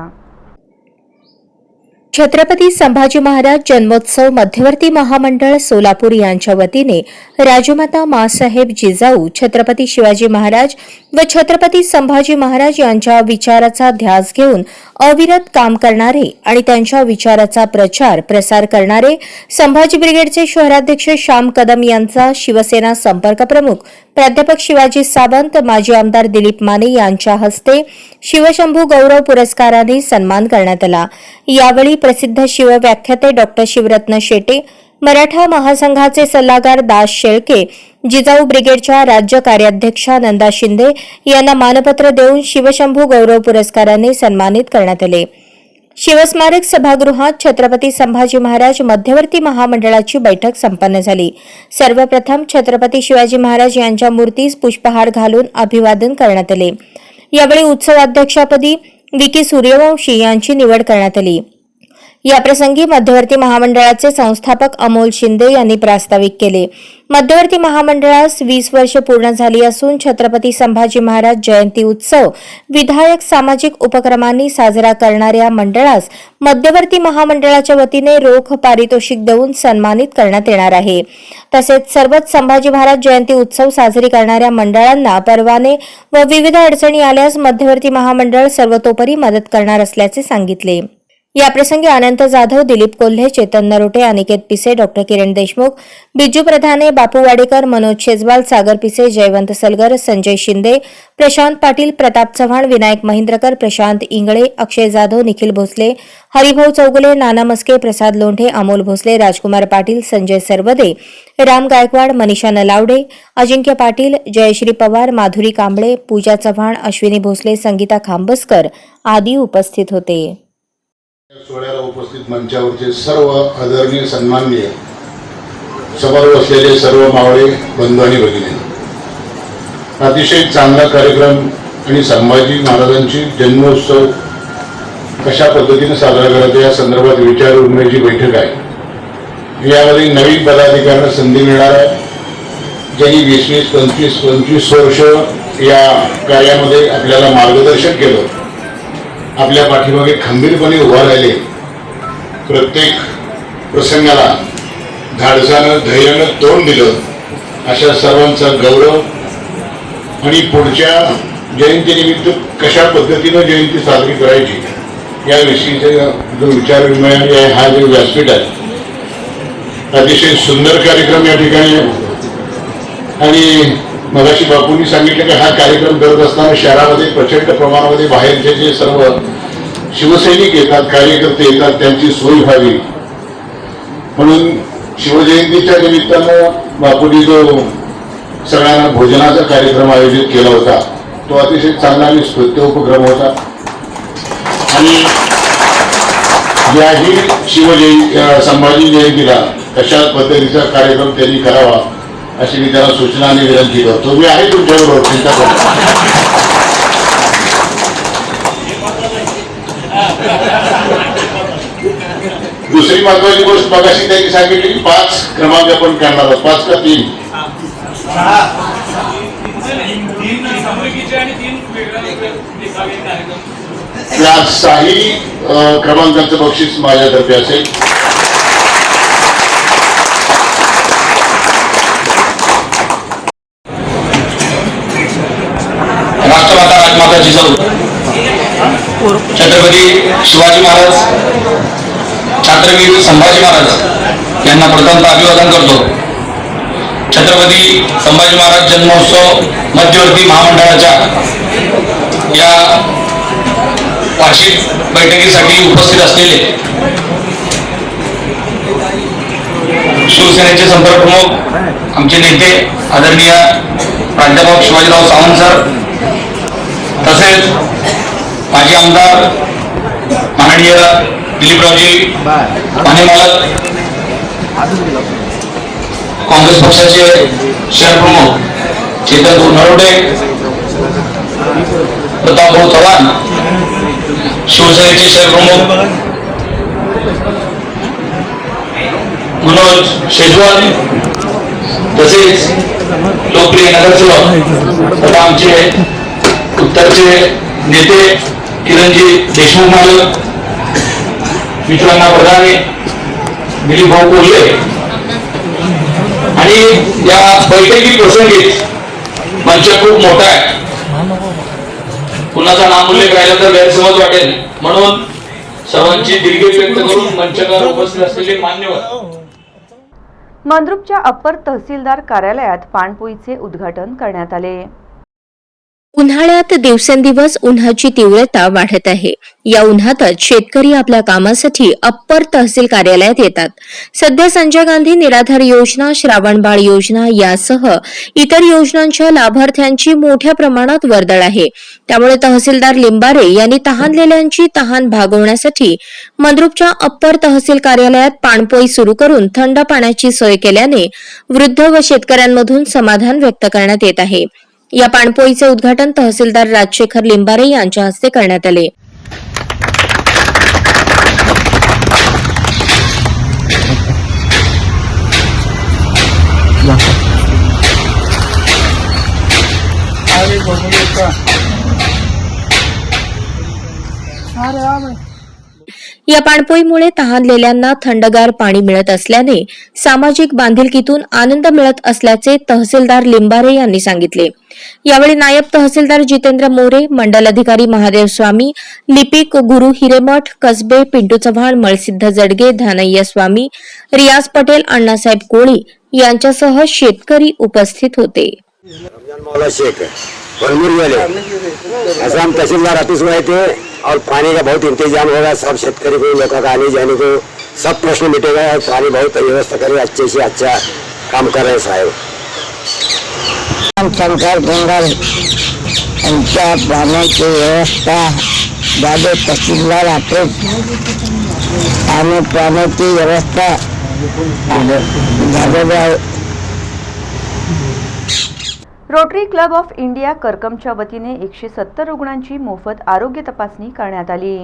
छत्रपती संभाजी महाराज जन्मोत्सव मध्यवर्ती महामंडळ सोलापूर यांच्या वतीने राजमाता माँसाहेब जिजाऊ, छत्रपती शिवाजी महाराज व छत्रपती संभाजी महाराज यांच्या विचाराचा ध्यास घेऊन अविरत काम करणारे आणि त्यांच्या विचाराचा प्रचार प्रसार करणारे संभाजी ब्रिगेडचे शहराध्यक्ष श्याम कदम यांचा शिवसेना संपर्क प्रमुख प्राध्यापक शिवाजी सावंत, माजी आमदार दिलीप माने यांच्या हस्ते शिवशंभू गौरव पुरस्काराने सन्मान करण्यात आला. यावेळी प्रसिद्ध शिवव्याख्याते डॉक्टर शिवरत्न शेटे, मराठा महासंघाचे सल्लागार दास शेळके, जिजाऊ ब्रिगेडच्या राज्य कार्याध्यक्षा नंदा शिंदे यांना मानपत्र देऊन शिवशंभू गौरव पुरस्काराने सन्मानित करण्यात आले. शिवस्मारक सभागृहात छत्रपती संभाजी महाराज मध्यवर्ती महामंडळाची बैठक संपन्न झाली. सर्वप्रथम छत्रपती शिवाजी महाराज यांच्या मूर्तीस पुष्पहार घालून अभिवादन करण्यात आले. यावेळी उत्सवाध्यक्षपदी विकी सूर्यवंशी यांची निवड करण्यात आली. याप्रसंगी मध्यवर्ती महामंडळाचे संस्थापक अमोल शिंदे यांनी प्रास्ताविक केले. मध्यवर्ती महामंडळास 20 वर्ष पूर्ण झाली असून छत्रपती संभाजी महाराज जयंती उत्सव विधायक सामाजिक उपक्रमांनी साजरा करणाऱ्या मंडळास मध्यवर्ती महामंडळाच्या वतीने रोख पारितोषिक देऊन सन्मानित करण्यात येणार आहे. तसेच सर्वच संभाजी महाराज जयंती उत्सव साजरी करणाऱ्या मंडळांना परवाने व विविध अडचणी आल्यास मध्यवर्ती महामंडळ सर्वतोपरी मदत करणार असल्याचे सांगितले. याप्रसंगी अनंत जाधव, दिलीप कोल्हे, चेतन नरोटे, अनिकेत पिसे, डॉक्टर किरण देशमुख, बिजू प्रधाने, बापू वाडेकर, मनोज शेजवाल, सागर पिसे, जयवंत सलगर, संजय शिंदे, प्रशांत पाटील, प्रताप चव्हाण, विनायक महिंद्रकर, प्रशांत इंगळे, अक्षय जाधव, निखिल भोसले, हरिभाऊ चौगुले, नाना मस्के, प्रसाद लोंढे, अमोल भोसले, राजकुमार पाटील, संजय सरवदे, राम गायकवाड, मनीषा नलावडे, अजिंक्य पाटील, जयश्री पवार, माधुरी कांबळे, पूजा चव्हाण, अश्विनी भोसले, संगीता खांबसकर आदी उपस्थित होते. सोहळ्याला उपस्थित मंचावरचे सर्व आदरणीय सन्माननीय समोर असलेले सर्व मावळे बंधू आणि भगिनी, अतिशय चांगला कार्यक्रम आणि संभाजी महाराजांची जन्मोत्सव कशा पद्धतीने साजरा करायचा या संदर्भात विचार विनिमयाची बैठक आहे. यामध्ये नवीन पदाधिकाऱ्यांना संधी मिळणार आहे, ज्यांनी 20-25 वर्ष या कार्यामध्ये आपल्याला मार्गदर्शन केलं, आपल्या पाठीमागे खंबीरपणे उभा राहिले, प्रत्येक प्रसंगाला धाडसानं धैर्यानं तोंड दिलं, अशा सर्वांचा गौरव आणि पुढच्या जयंतीनिमित्त कशा पद्धतीनं जयंती साजरी करायची याविषयीचा जो विचारविनिमय आहे, हा जो व्यासपीठ आहे, अतिशय सुंदर कार्यक्रम या ठिकाणी आहे. आणि मगाशी बापूंनी सांगितलं की हा कार्यक्रम करत असताना शहरामध्ये प्रचंड प्रमाणामध्ये बाहेरचे जे सर्व शिवसैनिक येतात, कार्यकर्ते येतात, त्यांची सोय व्हावी म्हणून शिवजयंतीच्या निमित्तानं बापूंनी जो सगळ्यांना भोजनाचा कार्यक्रम आयोजित केला होता, तो अतिशय चांगला आणि स्तुत्य उपक्रम होता. आणि याही संभाजी जयंतीला तशा पद्धतीचा कार्यक्रम त्यांनी करावा अशी मी त्याला सूचना आणि विनंती करतो. मी आहे तुमच्याबरोबर, चिंता करू. दुसरी महत्वाची गोष्ट मगाशी त्यांनी सांगितली की 5 क्रमांक आपण काढणार आहोत. 5 का 3? या 6ही क्रमांकाचं बक्षीस माझ्यातर्फे असेल. राष्ट्रमाता राजमाता जिजाऊ छत्रपती शिवाजी महाराज, छत्रवीर संभाजी महाराज यांना प्रथमतः अभिवादन करतो. छत्रपती संभाजी महाराज जन्मोत्सव मध्यवर्ती महामंडळाच्या या वार्षिक बैठकीसाठी उपस्थित असलेले शिवसेनेचे संपर्क प्रमुख आमचे नेते आदरणीय प्राध्यापक शिवाजीराव सावंत सर, तसेच माजी आमदार माननीय दिलीपरावजी पाणीमालक, काँग्रेस पक्षाचे शहर प्रमुख चेतन नरोडे, प्रतापभाऊ चव्हाण, शिवसेनेचे शहर प्रमुख मनोज शेजवाल, तसेच लोकप्रिय नगरसेवक तथा आमचे उत्तरचे नेते किरणजी देशमुख मालक, विश्वनाथ प्रधाने, दिलीप भाऊ कोल्हे आणि या बैठकी प्रसंगीच मंच खूप मोठा आहे. कुणाचा नाम उल्लेख राहिला तर गैरसमज वाटेल, म्हणून सर्वांची दिलगिरी व्यक्त करून मंचावर उपस्थित असलेले मान्यवर. मंद्रुपच्या अप्पर तहसीलदार कार्यालयात पाणपोईचे उद्घाटन करण्यात आले. उन्हाळ्यात दिवसेंदिवस उन्हाची तीव्रता वाढत आहे. या उन्हातच शेतकरी आपल्या कामासाठी अप्पर तहसील कार्यालयात येतात. सध्या संजय गांधी निराधार योजना, श्रावणबाळ योजना यासह इतर योजनांच्या लाभार्थ्यांची मोठ्या प्रमाणात वर्दळ आहे. त्यामुळे तहसीलदार लिंबारे यांनी तहानलेल्यांची तहान भागवण्यासाठी मंद्रुपच्या अप्पर तहसील कार्यालयात पाणपोई सुरू करून थंड पाण्याची सोय केल्याने वृद्ध व शेतकऱ्यांमधून समाधान व्यक्त करण्यात येत आहे. या पाणपोईचे उद्घाटन तहसीलदार राजशेखर लिंबारे यांच्या हस्ते करण्यात आले. या पाणपोईमुळे तहानलेल्यांना थंडगार पाणी मिळत असल्याने सामाजिक बांधिलकीतून आनंद मिळत असल्याचे तहसीलदार लिंबारे यांनी सांगितले. यावेळी नायब तहसीलदार जितेंद्र मोरे, मंडल अधिकारी महादेव स्वामी, लिपिक गुरु हिरेमठ, कसबे, पिंटू चव्हाण, मळसिद्ध जडगे, धानय्या स्वामी, रियाज पटेल, अण्णासाहेब कोळी यांच्यासह शेतकरी उपस्थित होते. मौला शेख बनमुर वाले ऐसा हम तहसीलदार ऑफिस में थे और पानी का बहुत इंतजाम होगा. सब शेतकरी को, लोगों का आने जाने को सब प्रश्न मिटेगा और पानी बहुत व्यवस्था करे. अच्छे से अच्छा काम कर रहे हैं साहब. शंकर बेंगल यांच्या पाण्याची व्यवस्था दादे तहसीलदार ऑफिस आणि पाण्याची व्यवस्था Dadoba. Rotary Club of India करकमच्या वतीने 170 रुग्णांची मोफत आरोग्य तपासणी करण्यात आली.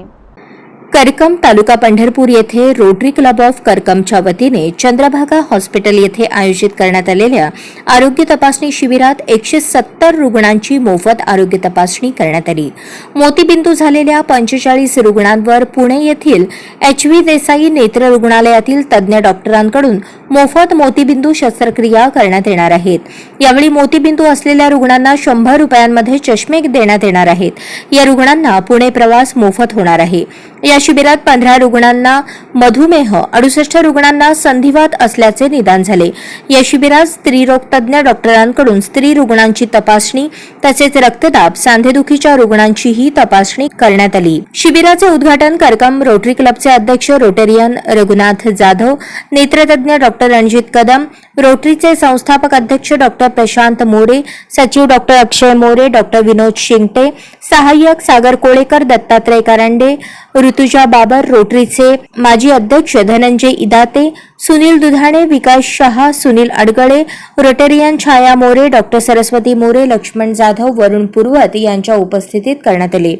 करकम तालुका पंढरपूर येथे रोटरी क्लब ऑफ करकमच्या वतीने चंद्रभागा हॉस्पिटल येथे आयोजित करण्यात आलेल्या आरोग्य तपासणी शिबिरात 170 रुग्णांची मोफत आरोग्य तपासणी करण्यात आली. मोतीबिंदू झालेल्या 45 रुग्णांवर पुणे येथील HV देसाई नेत्र रुग्णालयातील तज्ज्ञ डॉक्टरांकडून मोफत मोतीबिंदू शस्त्रक्रिया करण्यात येणार आहेत. यावेळी मोतीबिंदू असलेल्या रुग्णांना 100 रुपयांमध्ये चष्मे देण्यात येणार आहेत. या रुग्णांना पुणे प्रवास मोफत होणार आहे. या शिबिरात 15 रुग्णांना मधुमेह, 68 रुग्णांना संधिवात असल्याचे निदान झाले. या शिबिरात स्त्रीरोग तज्ज्ञ डॉक्टरांकडून स्त्री रुग्णांची तपासणी तसेच रक्तदाब, सांधेदुखीच्या रुग्णांचीही तपासणी करण्यात आली. शिबिराचे उद्घाटन करकम रोटरी क्लबचे अध्यक्ष रोटेरियन रघुनाथ जाधव, नेत्रतज्ञ डॉक्टर रणजित कदम, रोटरीचे संस्थापक अध्यक्ष डॉक्टर प्रशांत मोरे, सचिव डॉक्टर अक्षय मोरे, डॉक्टर विनोद शिंगटे, सहाय्यक सागर कोळेकर, दत्तात्रय कारंडे, ऋतुजा बाबर, रोटरीचे माजी अध्यक्ष धनंजय इदाते, सुनील दुधाणे, विकास शहा, सुनील अडगळे, रोटेरियन छाया मोरे, डॉक्टर सरस्वती मोरे, लक्ष्मण जाधव, वरुण पुरवत यांच्या उपस्थितीत करण्यात आले.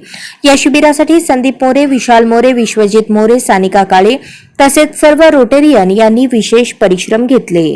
या शिबिरासाठी संदीप मोरे, विशाल मोरे, विश्वजित मोरे, सानिका काळे तसेच सर्व रोटेरियन यांनी विशेष परिश्रम घेतले.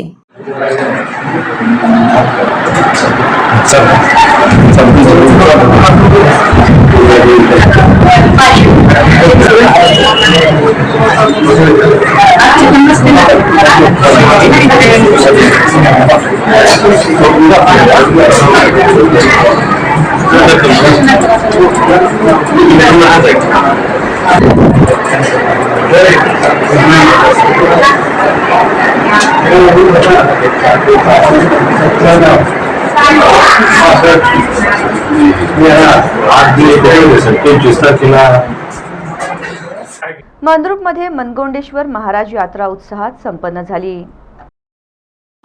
मंद्रुपमध्ये मनगोंडेश्वर महाराज यात्रा उत्साहात संपन्न झाली.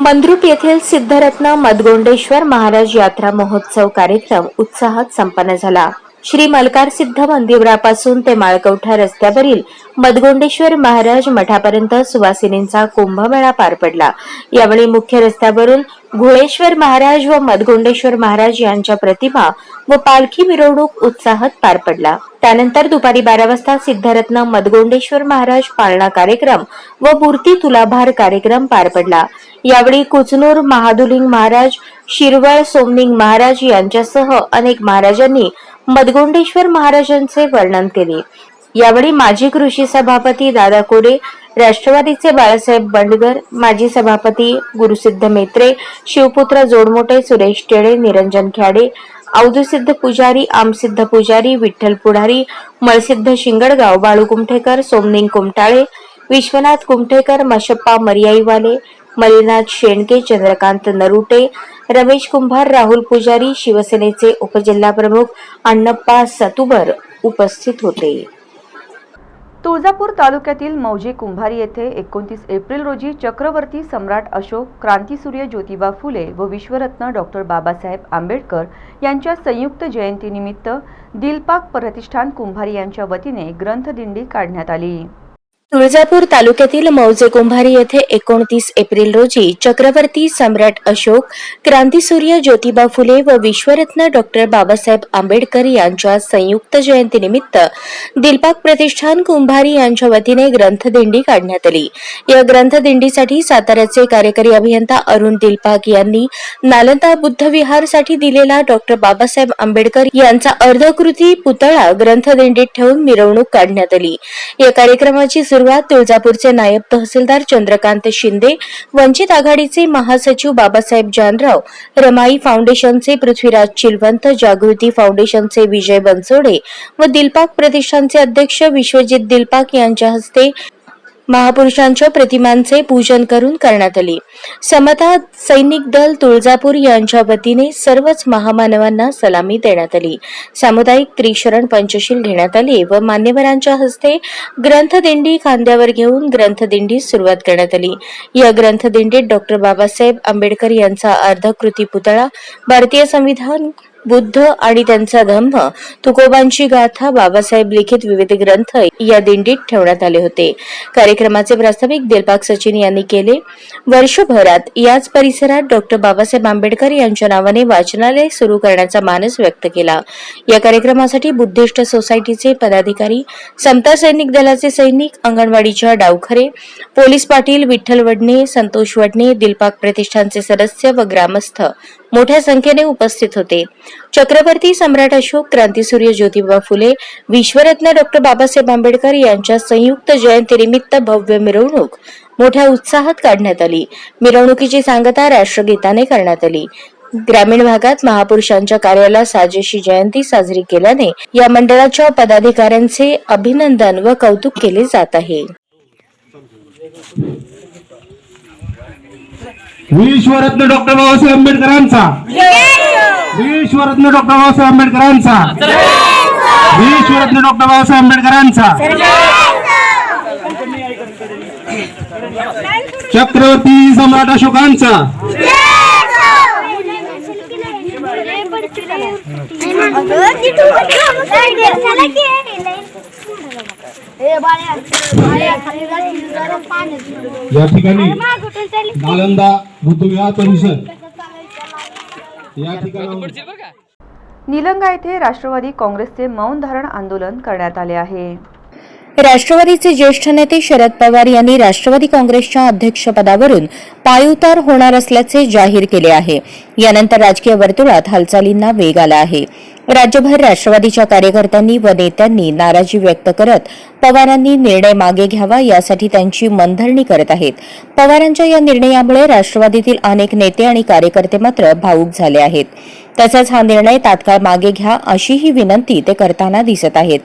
मंद्रुप येथील सिद्धरत्न मदगोंडेश्वर महाराज यात्रा महोत्सव कार्यक्रम उत्साहात संपन्न झाला. श्री मलकार सिद्ध मंदिरापासून ते माळकवठा रस्त्यावरील मदगोंडेश्वर महाराज मठापर्यंत सुवासिनींचा कुंभमेळा पार पडला. यावेळी मुख्य रस्त्यावरून घोळेश्वर महाराज व मदगोंडेश्वर महाराज यांच्या प्रतिमा व पालखी मिरवणूक उत्साहात पार पडला. त्यानंतर दुपारी 12 वाजता सिद्धरत्न मदगोंडेश्वर महाराज पाळणा कार्यक्रम व मूर्ती तुलाभार कार्यक्रम पार पडला. यावेळी कुचनूर महादुलिंग महाराज, शिरवळ सोमनिंग महाराज यांच्यासह अनेक महाराजांनी मदगोंडेश्वर महाराजांचे वर्णन केले. यावेळी माजी कृषी सभापती दादा कोरे, राष्ट्रवादीचे बाळासाहेब बंडगर, माजी सभापती गुरुसिद्ध मेत्रे, शिवपुत्र जोडमोटे, सुरेश टेळे, निरंजन ख्याडे, अवधूसिद्ध पुजारी, आमसिद्ध पुजारी, विठ्ठल पुढारी, मळसिद्ध शिंगडगाव, बाळू कुमठेकर, सोमनिंग कुमटाळे, विश्वनाथ कुमठेकर, मशप्पा मर्याईवाले, मलिनाथ शेणके, चंद्रकांत नरुटे, रमेश कुंभार, राहुल पुजारी, शिवसेनेचे उपजिल्हा प्रमुख अण्णप्पा सतुबर उपस्थित होते. तुळजापूर तालुक्यातील मौजे कुंभारी येथे 29 एप्रिल रोजी चक्रवर्ती सम्राट अशोक, क्रांतीसूर्य ज्योतिबा फुले व विश्वरत्न डॉक्टर बाबासाहेब आंबेडकर यांच्या संयुक्त जयंतीनिमित्त दिलपाक प्रतिष्ठान कुंभारी यांच्या वतीने ग्रंथदिंडी काढण्यात आली. तुळजापूर तालुक्यातील मौजे कुंभारी येथे 29 एप्रिल रोजी चक्रवर्ती सम्राट अशोक, क्रांतीसूर्य ज्योतिबा फुले व विश्वरत्न डॉक्टर बाबासाहेब आंबेडकर यांच्या संयुक्त जयंतीनिमित्त दिलपाक प्रतिष्ठान कुंभारी यांच्या वतीने ग्रंथदिंडी काढण्यात आली. या ग्रंथदिंडीसाठी साताऱ्याचे कार्यकारी अभियंता अरुण दिलपाक यांनी नालंदा बुद्ध विहारसाठी दिलेला डॉक्टर बाबासाहेब आंबेडकर यांचा अर्धकृती पुतळा ग्रंथदिंडीत ठेवून मिरवणूक काढण्यात आली. या कार्यक्रमाची सुरुवात तुळजापूरचे नायब तहसीलदार चंद्रकांत शिंदे, वंचित आघाडीचे महासचिव बाबासाहेब जानराव, रमाई फाउंडेशनचे पृथ्वीराज चिलवंत, जागृती फाउंडेशनचे विजय बनसोडे व दिलपाक प्रतिष्ठानचे अध्यक्ष विश्वजित दिलपाक यांच्या हस्ते महापुरुषांच्या प्रतिमांचे पूजन करून करण्यात आले. समता सैनिक दल तुळजापूर यांच्या वतीने सर्वच महामानवांना सलामी देण्यात आली. सामुदायिक त्रिशरण पंचशील घेण्यात आली व मान्यवरांच्या हस्ते ग्रंथदिंडी खांद्यावर घेऊन ग्रंथदिंडीस सुरुवात करण्यात आली. या ग्रंथदिंडीत डॉक्टर बाबासाहेब आंबेडकर यांचा अर्धकृती पुतळा, भारतीय संविधान बुद्ध आणि त्यांचा धम्म, तुकोबांची गाथा, बाबासाहेब लिखित विविध ग्रंथ या दिंडीत ठेवण्यात आले होते. कार्यक्रमाचे प्रास्ताविक दिलबाग सचिन यांनी केले. वर्षभरात याच परिसरात डॉक्टर बाबासाहेब आंबेडकर यांच्या नावाने वाचनालय सुरू करण्याचा मानस व्यक्त केला. या कार्यक्रमासाठी बुद्धिस्ट सोसायटीचे पदाधिकारी, समता सैनिक दलाचे सैनिक, अंगणवाडीच्या डावखरे, पोलीस पाटील, विठ्ठल वडणे, संतोष वडणे, दिलबाग प्रतिष्ठानचे सदस्य व ग्रामस्थ मोठ्या संख्येने उपस्थित होते. छत्रपती सम्राट अशोक, क्रांतीसूर्य ज्योतिबा फुले, विश्वरत्न डॉक्टर बाबासाहेब आंबेडकर यांच्या संयुक्त जयंतीनिमित्त भव्य मिरवणूक मोठ्या उत्साहात काढण्यात आली. मिरवणुकीची सांगता राष्ट्रगीताने करण्यात आली. ग्रामीण भागात महापुरुषांच्या कार्याला साजेशी जयंती साजरी केल्याने या मंडळाच्या पदाधिकाऱ्यांचे अभिनंदन व कौतुक केले जात आहे. विश्वरत्न डॉक्टर बाबासाहेब आंबेडकरांचा, विश्वरत्न डॉक्टर बाबासाहेब आंबेडकरांचा, विश्वरत्न डॉक्टर बाबासाहेब आंबेडकरांचा, छत्रपती सम्राट अशोकांचा, या ठिकाणी नालंदा बुद्धविहार परिषद या ठिकाणी निलंगा येथे राष्ट्रवादी काँग्रेसचे मौन धारण आंदोलन करण्यात आले आहे. राष्ट्रवादीचे ज्येष्ठ नेते शरद पवार यांनी राष्ट्रवादी काँग्रेसच्या अध्यक्षपदावरून पायउतार होणार असल्याचे जाहीर केले आहे. यानंतर राजकीय वर्तुळात हालचालींना वेग आला आहे. राज्यभर राष्ट्रवादीच्या कार्यकर्त्यांनी व नेत्यांनी नाराजी व्यक्त करत पवारांनी निर्णय मागे घ्यावा यासाठी त्यांची मनधरणी करत आहेत. पवारांच्या या निर्णयामुळे राष्ट्रवादीतील अनेक नेते आणि कार्यकर्ते मात्र भावूक झाले आहेत. तसंच हा निर्णय तात्काळ मागे घ्या अशीही विनंती ते करताना दिसत आहेत.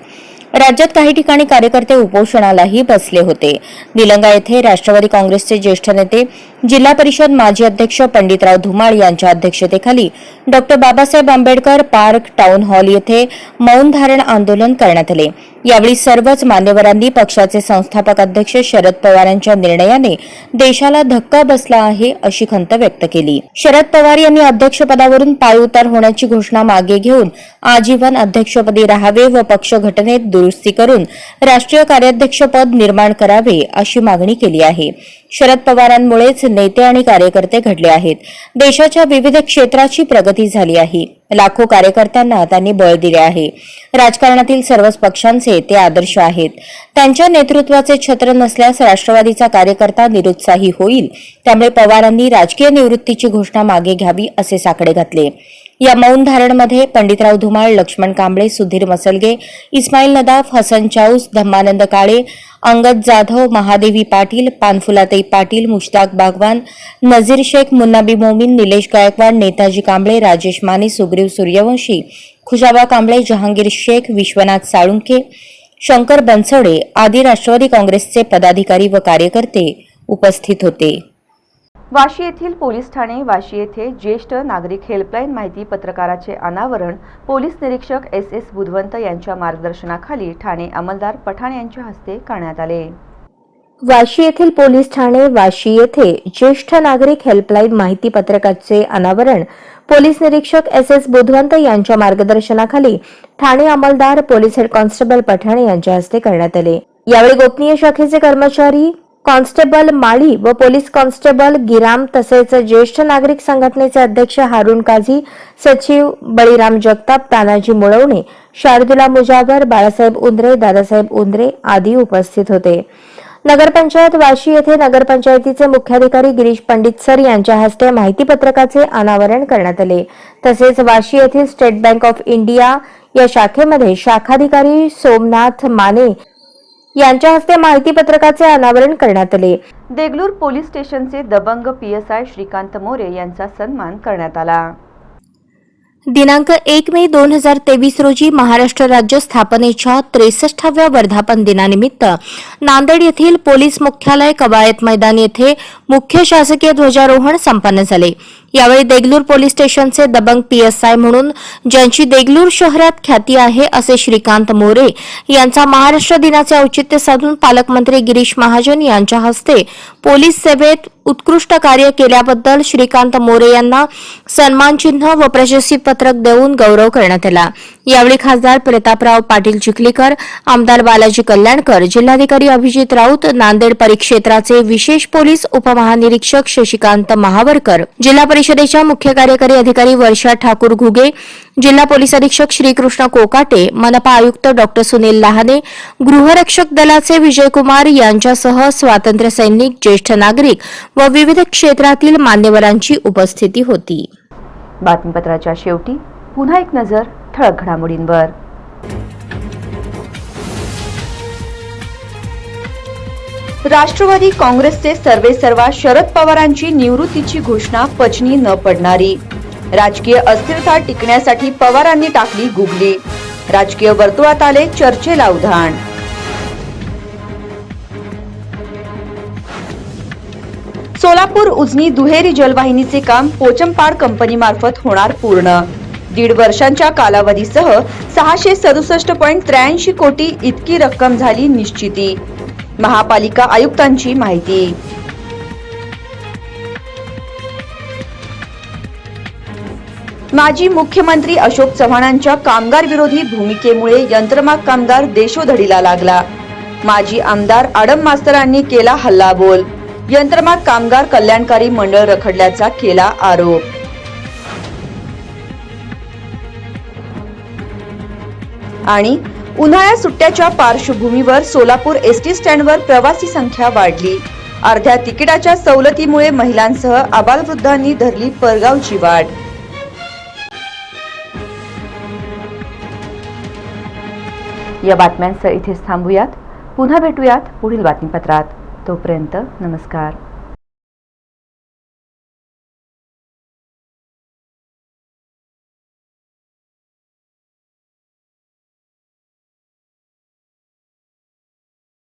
राज्यात काही ठिकाणी कार्यकर्ते उपोषणालाही बसले होते. निलंगा येथे राष्ट्रवादी काँग्रेसचे ज्येष्ठ नेते, जिल्हा परिषद माजी अध्यक्ष पंडितराव धुमाळ यांच्या अध्यक्षतेखाली doctor Babasaheb Ambedkar park town hall येथे मौन धारण आंदोलन करण्यात आले. यावेळी सर्वच मान्यवरांनी पक्षाचे संस्थापक अध्यक्ष शरद पवारांच्या निर्णयाने देशाला धक्का बसला आहे अशी खंत व्यक्त केली. शरद पवार यांनी अध्यक्षपदावरून पायउतार होण्याची घोषणा मागे घेऊन आजीवन अध्यक्षपदी राहावे व पक्ष घटनेत दुरुस्ती करून राष्ट्रीय कार्याध्यक्षपद निर्माण करावे अशी मागणी केली आहे. शरद पवारांमुळेच नेते आणि कार्यकर्ते घडले आहेत. देशाच्या विविध क्षेत्राची प्रगती झाली आहे. लाखो कार्यकर्त्यांना त्यांनी बळ दिले आहे. राजकारणातील सर्वच पक्षांचे ते आदर्श आहेत. त्यांच्या नेतृत्वाचे छत्र नसल्यास राष्ट्रवादीचा कार्यकर्ता निरुत्साही होईल. त्यामुळे पवारांनी राजकीय निवृत्तीची घोषणा मागे घ्यावी असे साकडे घातले. या मौन धारणमध्ये पंडितराव धुमाळ, लक्ष्मण कांबळे, सुधीर मसलगे, इस्माईल नदाफ, हसन चाऊस, धम्मानंद काळे, अंगद जाधव, महादेवी पाटील, पानफुलाताई पाटील, मुश्ताक बागवान, नजीर शेख, मुन्नाबी मोमीन, निलेश गायकवाड, नेताजी कांबळे, राजेश माने, सुग्रीव सूर्यवंशी, खुशाबा कांबळे, जहांगीर शेख, विश्वनाथ साळुंखे, शंकर बनसोडे आदी राष्ट्रवादी काँग्रेसचे पदाधिकारी व कार्यकर्ते उपस्थित होते. वाशी येथील पोलीस ठाणे वाशी येथे ज्येष्ठ नागरिक हेल्पलाईन माहिती पत्रकाराचे अनावरण पोलीस निरीक्षक एस बुधवंत यांच्या मार्गदर्शनाखाली ठाणे अंमलदार पठाण यांच्या हस्ते करण्यात आले. वाशी येथील पोलीस ठाणे वाशी येथे ज्येष्ठ नागरिक हेल्पलाईन माहिती पत्रकाचे अनावरण पोलीस निरीक्षक एस बुधवंत यांच्या मार्गदर्शनाखाली ठाणे अंमलदार पोलीस हेड कॉन्स्टेबल पठाण यांच्या हस्ते करण्यात आले. यावेळी गोपनीय शाखेचे कर्मचारी कॉन्स्टेबल माळी व पोलीस कॉन्स्टेबल गिराम तसेच ज्येष्ठ नागरिक संघटनेचे अध्यक्ष हारून काझी, सचिव बळीराम जगताप, तानाजी मुळवणे, शार्दुला मुजावर, बाळासाहेब उंद्रे, दादासाहेब उंद्रे आदी उपस्थित होते. नगरपंचायत वाशी येथे नगरपंचायतीचे मुख्याधिकारी गिरीश पंडित सर यांच्या हस्ते माहिती पत्रकाचे अनावरण करण्यात आले. तसेच वाशी येथील स्टेट बँक ऑफ इंडिया या शाखेमध्ये शाखाधिकारी सोमनाथ माने यांच्या हस्ते माहिती पत्रकाचे अनावरण करण्यात आले. देगलूर पोलीस स्टेशनचे दबंग PSI श्रीकांत मोरे यांचा सन्मान करण्यात आला. दिनांक 1 मे 2023 रोजी महाराष्ट्र राज्य स्थापनेच्या 63व्या वर्धापन दिनानिमित्त नांदेड येथील पोलीस मुख्यालय कवायत मैदान येथे मुख्य शासकीय ध्वजारोहण संपन्न झाले. यावेळी देगलूर पोलीस स्टेशनचे दबंग PSI म्हणून ज्यांची देगलूर शहरात ख्याती आहे असे श्रीकांत मोरे यांचा महाराष्ट्र दिनाचे औचित्य साधून पालकमंत्री गिरीश महाजन यांच्या हस्ते पोलीस सेवेत उत्कृष्ट कार्य केल्याबद्दल श्रीकांत मोरे यांना सन्मान चिन्ह व प्रशस्ती पत्रक देऊन गौरव करण्यात आला। यावेळी खासदार प्रतापराव पाटील चिखलीकर, आमदार बालाजी कल्याणकर, जिल्हाधिकारी अभिजित राऊत, नांदेड परिक्षेत्राचे विशेष पोलीस उपमहानिरीक्षक शशिकांत महावरकर, जिल्हा परिषदेच्या मुख्य कार्यकारी अधिकारी वर्षा ठाकूर घुगे, जिल्हा पोलीस अधीक्षक श्रीकृष्ण कोकाटे, मनपा आयुक्त डॉ सुनील लहाने, गृहरक्षक दलाचे विजयकुमार यांच्यासह स्वातंत्र्य सैनिक, ज्येष्ठ नागरिक व विविध क्षेत्रातील मान्यवरांची उपस्थिती होती। बातमीपत्राच्या शेवटी पुन्हा एक नजर ठळक घडामोडींवर। राष्ट्रवादी काँग्रेसचे सर्वेसर्वा शरद पवारांची निवृत्तीची घोषणा पचनी न पडणारी। राजकीय अस्थिरता टिकण्यासाठी पवारांनी टाकली गुगली। राजकीय वर्तुळात आले चर्चेला उधाण। सोलापूर उजनी दुहेरी जलवाहिनीचे काम पोचमपाड कंपनीमार्फत होणार पूर्ण। 1.5 वर्षांच्या कालावधीसह 667.83 कोटी इतकी रक्कम झाली निश्चिती। महापालिका आयुक्तांची माहिती। माजी मुख्यमंत्री अशोक चव्हाणांच्या कामगार विरोधी भूमिकेमुळे यंत्रमाग कामगार देशोधडीला लागला। माजी आमदार आडम मास्तरांनी केला हल्लाबोल। यंत्रमाग कामगार कल्याणकारी मंडळ रखडल्याचा केला आरोप। आणि उन्हाळ्यात सुट्ट्याच्या पार्श्वभूमीवर सोलापूर एसटी स्टँडवर प्रवासी संख्या वाढली। अर्ध्या तिकिटाच्या सवलतीमुळे महिलांसह आबालवृद्धांनी धरली परगावची वाट। या बातम्यांसह इथेच थांबूयात। पुन्हा भेटूयात पुढील बातमीपत्रात। तोपर्यंत नमस्कार।